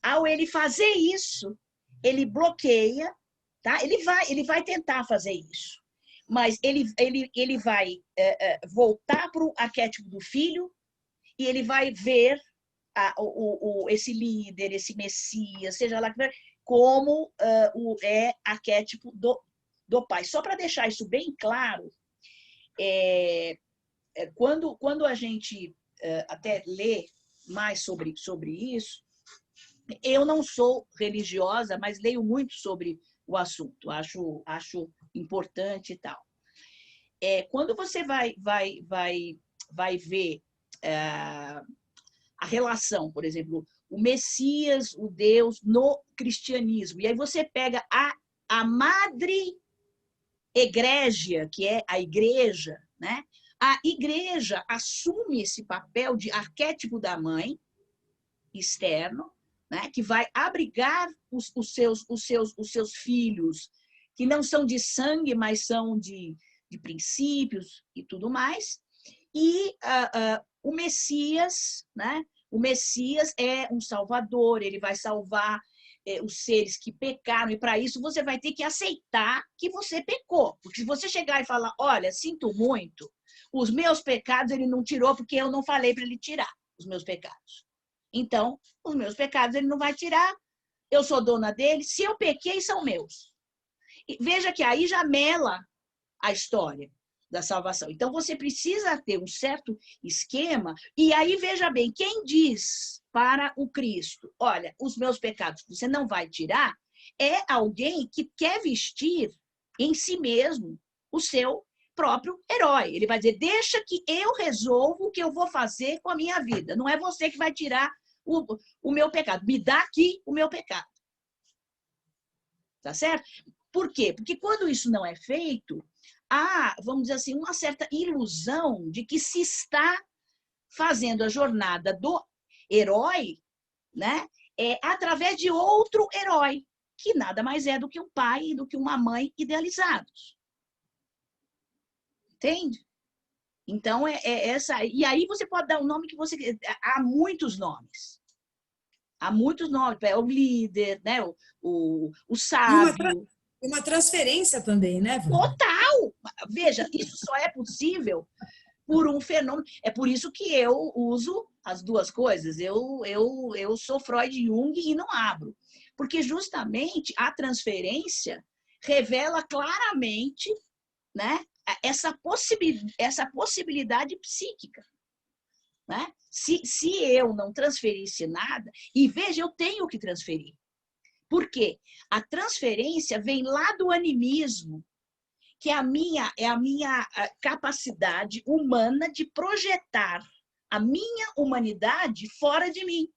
ao ele fazer isso, ele bloqueia, tá? Ele vai tentar fazer isso, mas ele vai voltar para o arquétipo do filho e ele vai ver esse líder, esse Messias, seja lá como arquétipo do pai. Só para deixar isso bem claro, quando a gente até lê mais sobre isso, eu não sou religiosa, mas leio muito sobre o assunto, acho importante e tal. Quando você vai ver a relação, por exemplo, o Messias, o Deus, no cristianismo, e aí você pega a madre egrégia, que é a igreja, né? A igreja assume esse papel de arquétipo da mãe externo, né? Que vai abrigar os seus filhos, que não são de sangue, mas são de princípios e tudo mais. E o Messias, né? O Messias é um salvador, ele vai salvar os seres que pecaram, e para isso você vai ter que aceitar que você pecou. Porque se você chegar e falar, olha, sinto muito, os meus pecados ele não tirou porque eu não falei para ele tirar os meus pecados. Então, os meus pecados ele não vai tirar, eu sou dona dele, se eu pequei, são meus. E veja que aí já mela a história. da salvação. Então, você precisa ter um certo esquema, e aí, veja bem, quem diz para o Cristo, olha, os meus pecados você não vai tirar, é alguém que quer vestir em si mesmo o seu próprio herói. Ele vai dizer, deixa que eu resolvo o que eu vou fazer com a minha vida. Não é você que vai tirar o meu pecado. Me dá aqui o meu pecado. Tá certo? Por quê? Porque quando isso não é feito, há, vamos dizer assim, uma certa ilusão de que se está fazendo a jornada do herói, né, através de outro herói, que nada mais é do que um pai e do que uma mãe idealizados. Entende? Então, essa. E aí você pode dar o nome que você quiser. Há muitos nomes. Há muitos nomes. É o líder, né? O sábio. Uma transferência também, né, Vânia? Total! Veja, isso só é possível por um fenômeno. É por isso que eu uso as duas coisas. Eu sou Freud e Jung e não abro. Porque justamente a transferência revela claramente, né, essa possibilidade psíquica. Né? Se eu não transferisse nada, e veja, eu tenho que transferir. Por quê? A transferência vem lá do animismo, que é a minha capacidade humana de projetar a minha humanidade fora de mim.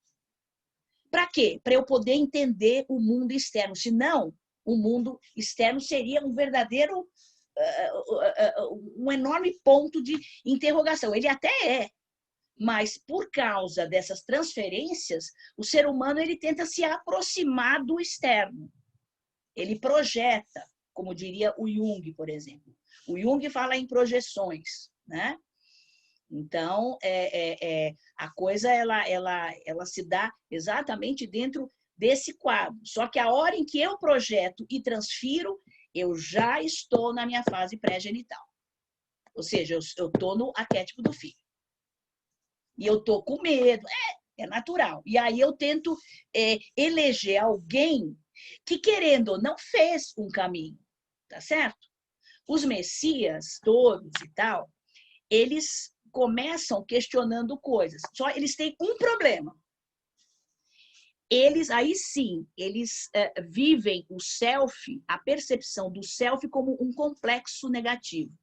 Para quê? Para eu poder entender o mundo externo. Senão, o mundo externo seria um verdadeiro, um enorme ponto de interrogação. Ele até é, mas por causa dessas transferências, o ser humano ele tenta se aproximar do externo. Ele projeta, como diria o Jung, por exemplo. O Jung fala em projeções, né? Então, a coisa ela se dá exatamente dentro desse quadro. Só que a hora em que eu projeto e transfiro, eu já estou na minha fase pré-genital. Ou seja, eu estou no arquétipo do filho. E eu estou com medo. É natural. E aí eu tento eleger alguém que, querendo ou não, fez um caminho. Tá certo? Os messias todos e tal, eles começam questionando coisas. Só eles têm um problema. Aí sim, eles vivem o self, a percepção do self como um complexo negativo,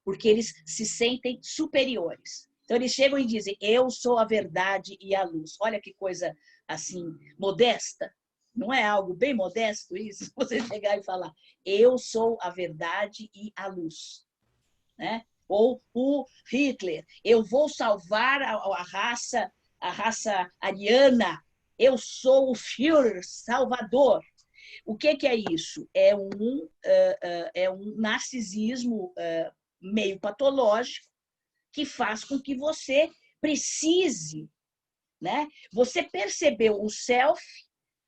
porque eles se sentem superiores. Então eles chegam e dizem, eu sou a verdade e a luz. Olha que coisa assim, modesta. Não é algo bem modesto isso? Você chegar e falar, eu sou a verdade e a luz. Né? Ou o Hitler, eu vou salvar a raça ariana, eu sou o Führer salvador. O que é isso? É um narcisismo meio patológico que faz com que você precise, né? Você percebeu o self,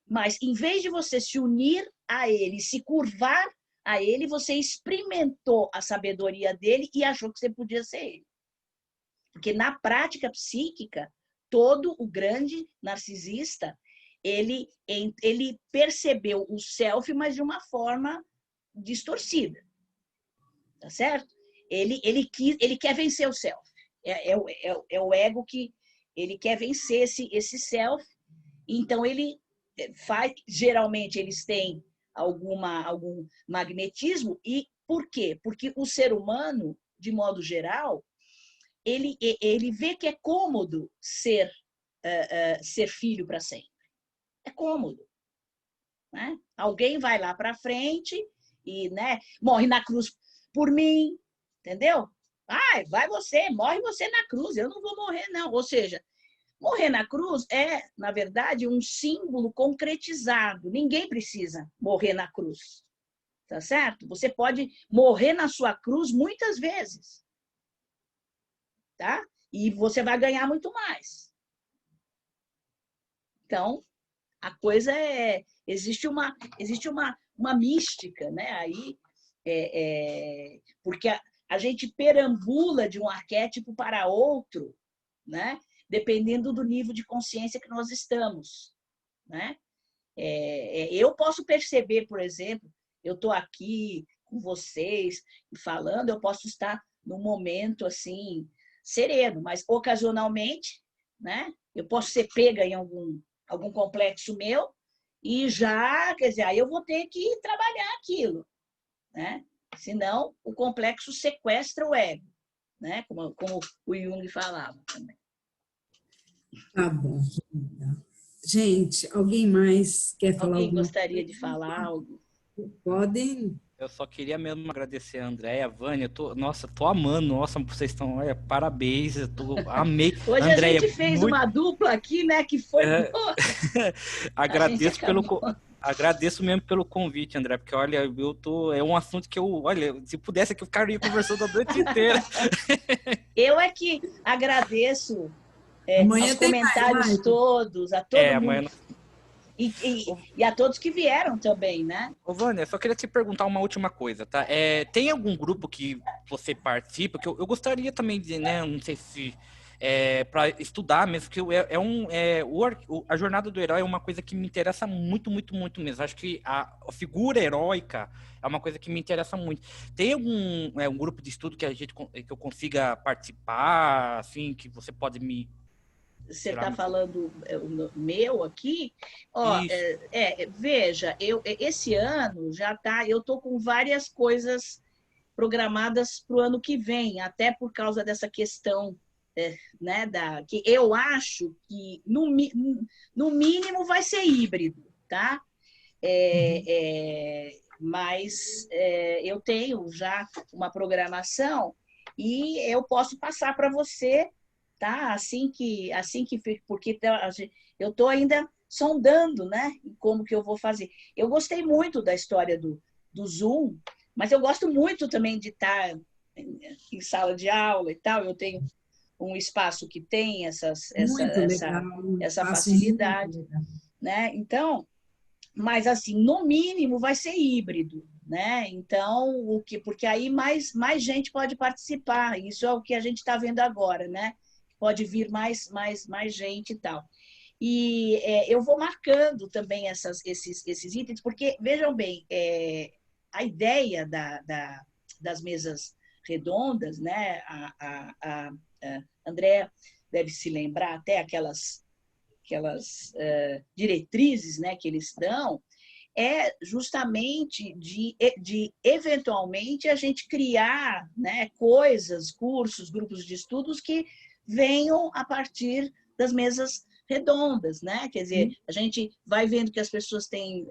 mas em vez de você se unir a ele, se curvar a ele, você experimentou a sabedoria dele e achou que você podia ser ele. Porque na prática psíquica, todo o grande narcisista, ele percebeu o self, mas de uma forma distorcida. Tá certo? Ele quer vencer o self. É o ego que ele quer vencer esse self. Então, ele faz... Geralmente, eles têm algum magnetismo. E por quê? Porque o ser humano, de modo geral, ele vê que é cômodo ser filho para sempre. É cômodo. Né? Alguém vai lá para frente e, né, morre na cruz por mim, entendeu? Vai você, morre você na cruz, eu não vou morrer, não. Ou seja, morrer na cruz é, na verdade, um símbolo concretizado. Ninguém precisa morrer na cruz. Tá certo? Você pode morrer na sua cruz muitas vezes. Tá? E você vai ganhar muito mais. Então, a coisa existe uma mística, né? Aí, porque a gente perambula de um arquétipo para outro, né? Dependendo do nível de consciência que nós estamos, né? Eu posso perceber, por exemplo, eu estou aqui com vocês falando, eu posso estar num momento assim sereno, mas ocasionalmente, né? Eu posso ser pega em algum complexo meu e já, quer dizer, aí eu vou ter que trabalhar aquilo, né? Senão o complexo sequestra o ego, né? Como o Jung falava também. Tá bom. Gente, alguém mais quer falar Alguém alguma gostaria coisa? de falar algo? Podem. Eu só queria mesmo agradecer a Andréia, a Vânia. Nossa, tô amando. Nossa, vocês estão. Olha, parabéns. Amei. Hoje a Andréia, gente fez muito. uma dupla aqui, né? Que foi boa. Agradeço agradeço mesmo pelo convite, André, porque olha, é um assunto que olha, se pudesse aqui eu ficaria conversando a noite inteira. Eu é que agradeço Amanhã aos tem mais comentários live? todos, a todo mundo. Amanhã. E a todos que vieram também, né? Ô, Vânia, só queria te perguntar uma última coisa, tá? Tem algum grupo que você participa? Que eu gostaria também de, né? Não sei se para estudar mesmo, que a jornada do herói é uma coisa que me interessa muito, muito, muito mesmo. Acho que a figura heróica é uma coisa que me interessa muito. Tem algum um grupo de estudo que que eu consiga participar, assim, que você pode me Você está falando o meu aqui, ó, veja, esse ano já tá, eu estou com várias coisas programadas para o ano que vem, até por causa dessa questão, né, que eu acho que no mínimo vai ser híbrido, tá? Mas eu tenho já uma programação e eu posso passar para você, tá? Assim que porque eu estou ainda sondando, né? Como que eu vou fazer. Eu gostei muito da história do Zoom, mas eu gosto muito também de estar em sala de aula e tal. Eu tenho um espaço que tem essa facilidade, né? Então, mas assim, no mínimo vai ser híbrido, né? Então, porque aí mais gente pode participar. Isso é o que a gente está vendo agora, né? Pode vir mais gente e tal. E eu vou marcando também esses itens, porque, vejam bem, a ideia das mesas redondas, né? A Andréa deve se lembrar até aquelas diretrizes, né, que eles dão, é justamente de eventualmente a gente criar, né, coisas, cursos, grupos de estudos que venham a partir das mesas redondas, né? Quer dizer, a gente vai vendo que as pessoas têm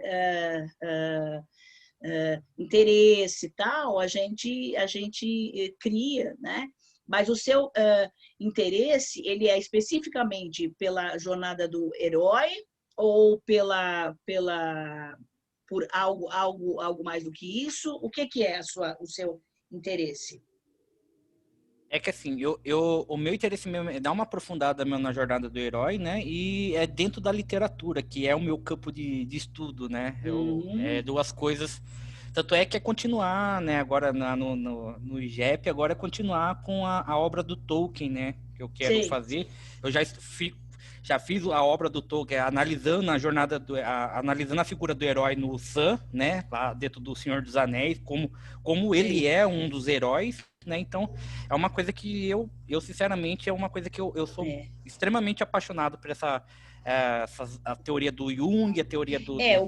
interesse e tal, a gente cria, né? Mas o seu interesse, ele é especificamente pela jornada do herói ou por algo mais do que isso? O que é o seu interesse? É que assim, o meu interesse mesmo é dar uma aprofundada mesmo na jornada do herói, né? E é dentro da literatura, que é o meu campo de estudo, né? É duas coisas. Tanto é que é continuar, né? Agora no IGEP, agora é continuar com a obra do Tolkien, né? Que eu quero fazer. Eu já fiz a obra do Tolkien, analisando a jornada analisando a figura do herói no Sam, né? Lá dentro do Senhor dos Anéis, como ele é um dos heróis, né? Então, é uma coisa que eu sinceramente, é uma coisa que eu sou extremamente apaixonado por a teoria do Jung, a teoria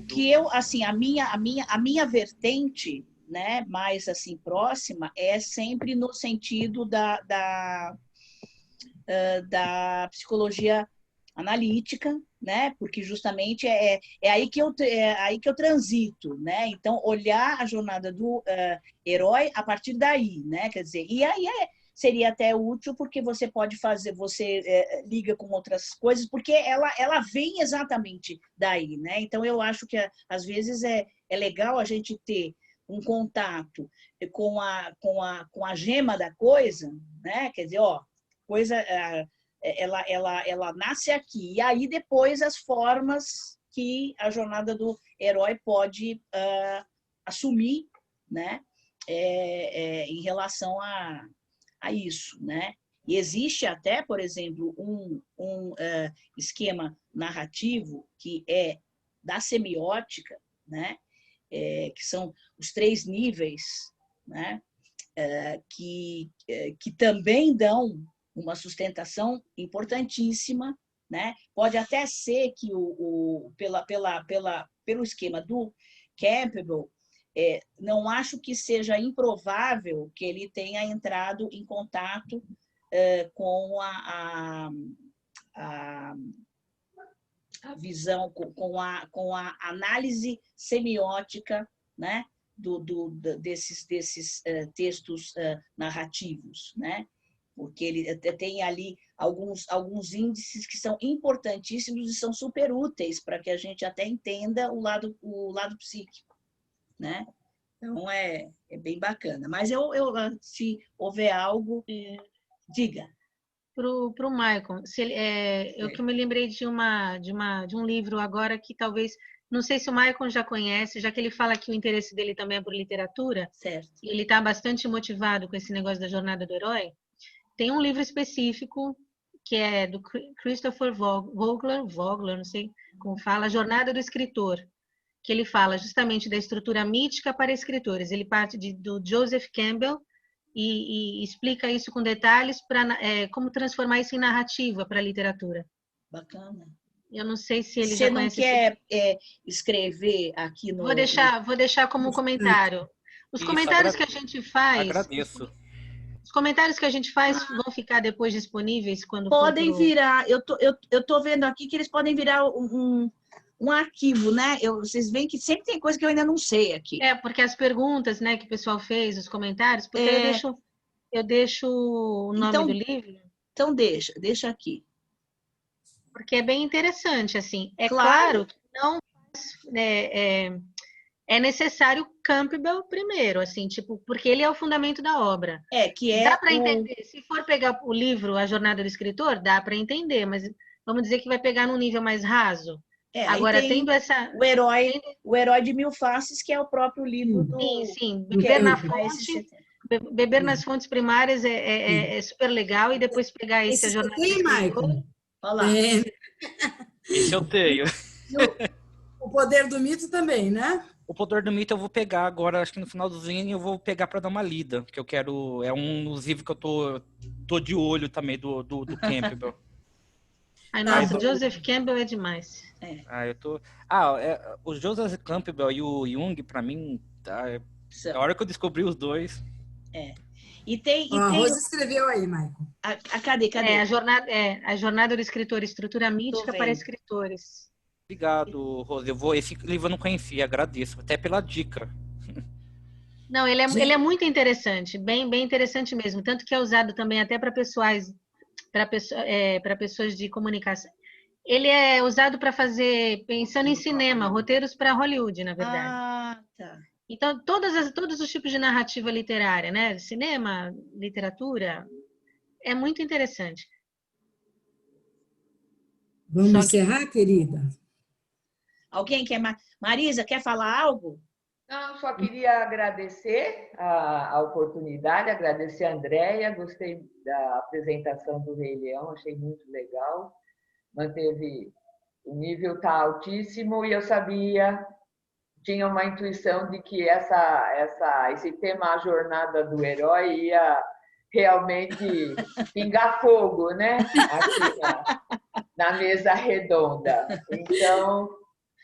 que eu, assim, a minha vertente, né, mais assim próxima, é sempre no sentido da psicologia analítica, né? Porque justamente é aí que eu transito, né? Então, olhar a jornada do herói a partir daí, né? Quer dizer, e aí seria até útil porque você pode fazer, você liga com outras coisas, porque ela vem exatamente daí, né? Então, eu acho que às vezes é legal a gente ter um contato com a gema da coisa, né? Quer dizer, coisa ela nasce aqui. E aí, depois, as formas que a jornada do herói pode assumir, né? Em relação a isso, né? E existe até, por exemplo, um esquema narrativo que é da semiótica, né? Que são os 3 níveis, né? que também dão uma sustentação importantíssima, né? Pode até ser que pelo esquema do Campbell, não acho que seja improvável que ele tenha entrado em contato com a visão, com a análise semiótica, né? desses textos narrativos, né? Porque ele tem ali alguns índices que são importantíssimos e são super úteis para que a gente até entenda o lado psíquico, né? Então, é bem bacana. Mas se houver algo, diga. Para o Michael, eu que me lembrei de um livro agora que talvez, não sei se o Michael já conhece, já que ele fala que o interesse dele também é por literatura, certo. E ele está bastante motivado com esse negócio da jornada do herói. Tem um livro específico que é do Christopher Vogler, não sei como fala, A Jornada do Escritor, que ele fala justamente da estrutura mítica para escritores. Ele parte do Joseph Campbell e explica isso com detalhes para como transformar isso em narrativa para a literatura. Bacana. Eu não sei se ele já conhece. Você não quer escrever aqui no... Vou deixar como comentário. Os comentários que a gente faz... Agradeço. Os comentários que a gente faz vão ficar depois disponíveis quando podem virar. Eu tô vendo aqui que eles podem virar um arquivo, né? Vocês veem que sempre tem coisa que eu ainda não sei aqui. Porque as perguntas, né, que o pessoal fez, os comentários, porque eu deixo o nome do livro. Então deixa aqui. Porque é bem interessante, assim. Claro que não é necessário Campbell primeiro, assim, tipo, porque ele é o fundamento da obra. Dá para entender. Se for pegar o livro A Jornada do Escritor, dá para entender, mas vamos dizer que vai pegar num nível mais raso. Agora, tendo essa... O Herói de Mil Faces, que é o próprio livro do... Sim. Beber nas fontes primárias é super legal, e depois pegar esse A Jornada do Escritor... Olha lá. Esse eu tenho. O Poder do Mito também, né? O Poder do Mito eu vou pegar agora, acho que no finalzinho eu vou pegar para dar uma lida, que eu quero... É um dos livros que eu tô de olho também, do Campbell. Ai, nossa, Joseph Campbell é demais. O Joseph Campbell e o Jung, para mim, a hora que eu descobri os dois... A Rosa escreveu aí, Michael. Cadê? A Jornada do Escritor, Estrutura Mítica para Escritores. Obrigado, Rosa. Esse livro eu não conhecia, agradeço, até pela dica. Não, ele é muito interessante, bem interessante mesmo, tanto que é usado também até para pessoas de comunicação. Ele é usado para fazer, pensando em cinema, roteiros para Hollywood, na verdade. Tá. Então, todos os tipos de narrativa literária, né? Cinema, literatura, é muito interessante. Vamos encerrar, querida? Alguém quer... Marisa, quer falar algo? Não, só queria agradecer a oportunidade, agradecer a Andréia, gostei da apresentação do Rei Leão, achei muito legal, o nível está altíssimo e eu tinha uma intuição de que esse tema, a jornada do herói, ia realmente pingar fogo, né? Aqui na mesa redonda. Então,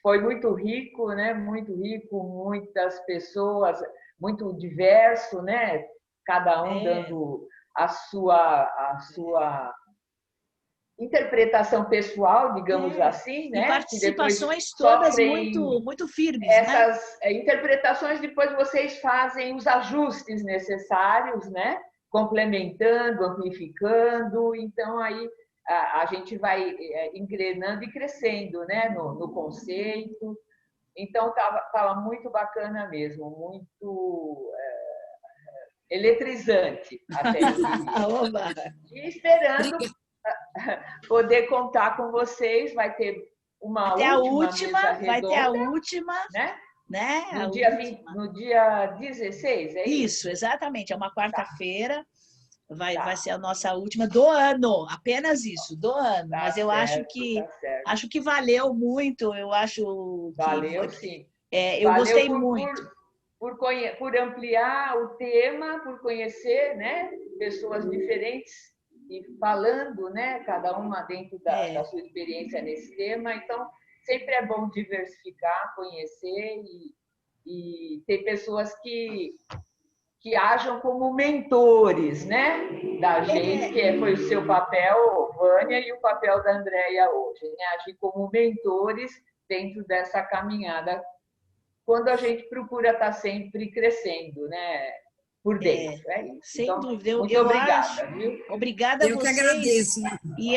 foi muito rico, né? Muito rico, muitas pessoas, muito diverso, né? Cada um dando a sua interpretação pessoal, assim, né? E participações todas muito firmes. Essas interpretações, depois vocês fazem os ajustes necessários, né? Complementando, amplificando. Então, aí a gente vai engrenando e crescendo, né? No conceito. Então, estava muito bacana mesmo, muito eletrizante. Até e esperando poder contar com vocês, vai ter uma última mesa redonda, vai ter a última, né? No dia 16, é isso? Isso, exatamente, é uma quarta-feira, vai ser a nossa última do ano, apenas isso, do ano, mas eu acho que valeu muito, eu acho valeu, sim. Eu gostei muito. por ampliar o tema, por conhecer, né, pessoas diferentes e falando, né, cada uma dentro da sua experiência nesse tema. Então, sempre é bom diversificar, conhecer e ter pessoas que ajam como mentores, né, da gente, que foi o seu papel, Vânia, e o papel da Andréia hoje, né, agir como mentores dentro dessa caminhada, quando a gente procura estar sempre crescendo, né, por dentro. É isso. Sem então, dúvida. muito obrigada, viu? Obrigada a vocês. Eu que agradeço. E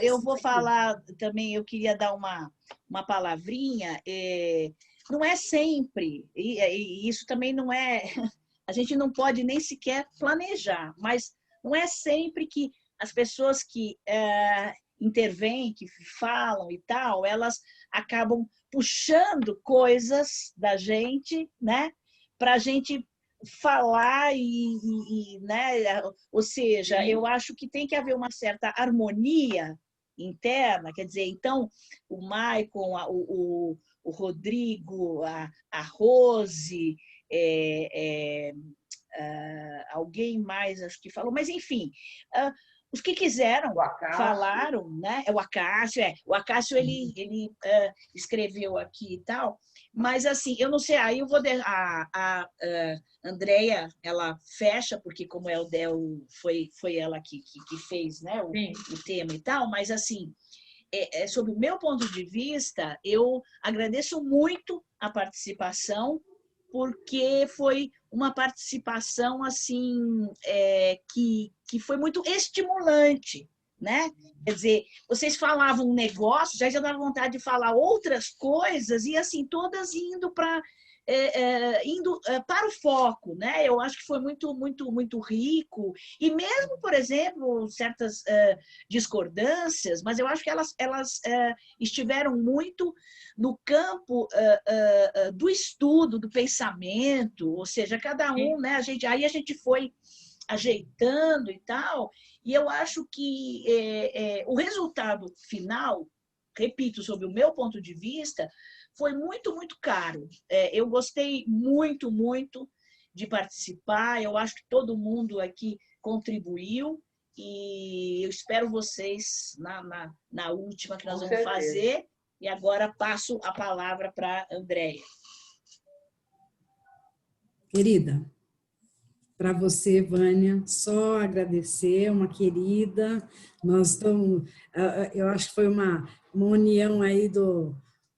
eu vou falar também, eu queria dar uma palavrinha. Não é sempre, e isso também não é, a gente não pode nem sequer planejar, mas não é sempre que as pessoas que intervêm, que falam e tal, elas acabam puxando coisas da gente, né, para a gente falar né, ou seja, eu acho que tem que haver uma certa harmonia interna, quer dizer, então o Maicon, o Rodrigo, a Rose, alguém mais acho que falou, mas enfim, os que quiseram falaram, né? O Acácio ele escreveu aqui e tal, mas assim, eu não sei, aí eu vou a Andréia, ela fecha, porque como foi ela que fez, né, o tema e tal, mas assim, sob o meu ponto de vista, eu agradeço muito a participação, porque foi uma participação assim que foi muito estimulante, né? Quer dizer, vocês falavam um negócio, já dava vontade de falar outras coisas e assim todas indo para o foco, né? Eu acho que foi muito rico e mesmo, por exemplo, certas discordâncias, mas eu acho que elas estiveram muito no campo do estudo, do pensamento, ou seja, cada um, né? Aí a gente foi ajeitando e tal, e eu acho que o resultado final, repito, sob o meu ponto de vista, foi muito caro. Eu gostei muito de participar, eu acho que todo mundo aqui contribuiu, e eu espero vocês na última que nós vamos fazer, e agora passo a palavra para a Andréia. Querida, para você, Vânia, só agradecer, uma querida. Nós estamos, eu acho que foi uma união aí do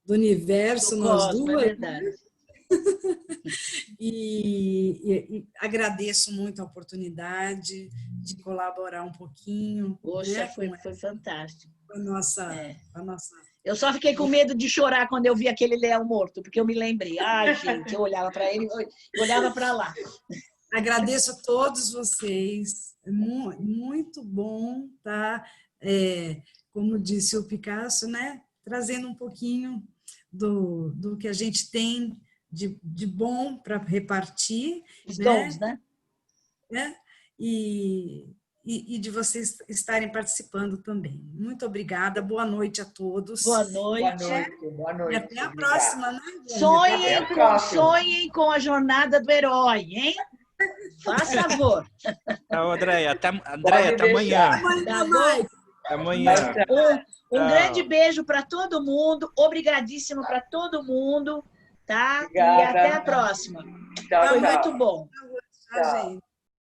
universo, nós duas. É verdade. E agradeço muito a oportunidade de colaborar um pouquinho. Poxa, né? foi fantástico. A nossa. Eu só fiquei com medo de chorar quando eu vi aquele leão morto, porque eu me lembrei. Ai, gente, eu olhava para ele, eu olhava para lá. Agradeço a todos vocês. É muito bom, tá? Como disse o Picasso, né? Trazendo um pouquinho do que a gente tem de bom para repartir. Os dons, né? E de vocês estarem participando também. Muito obrigada, boa noite a todos. Boa noite. Boa noite. E até a próxima, né? Sonhem com a jornada do herói, hein? Faz favor. Tchau, Andréia. Até amanhã. Até amanhã. Um grande beijo para todo mundo. Obrigadíssimo para todo mundo. Tá? Obrigada. E até a próxima. Tchau, Foi muito bom. Tchau, gente.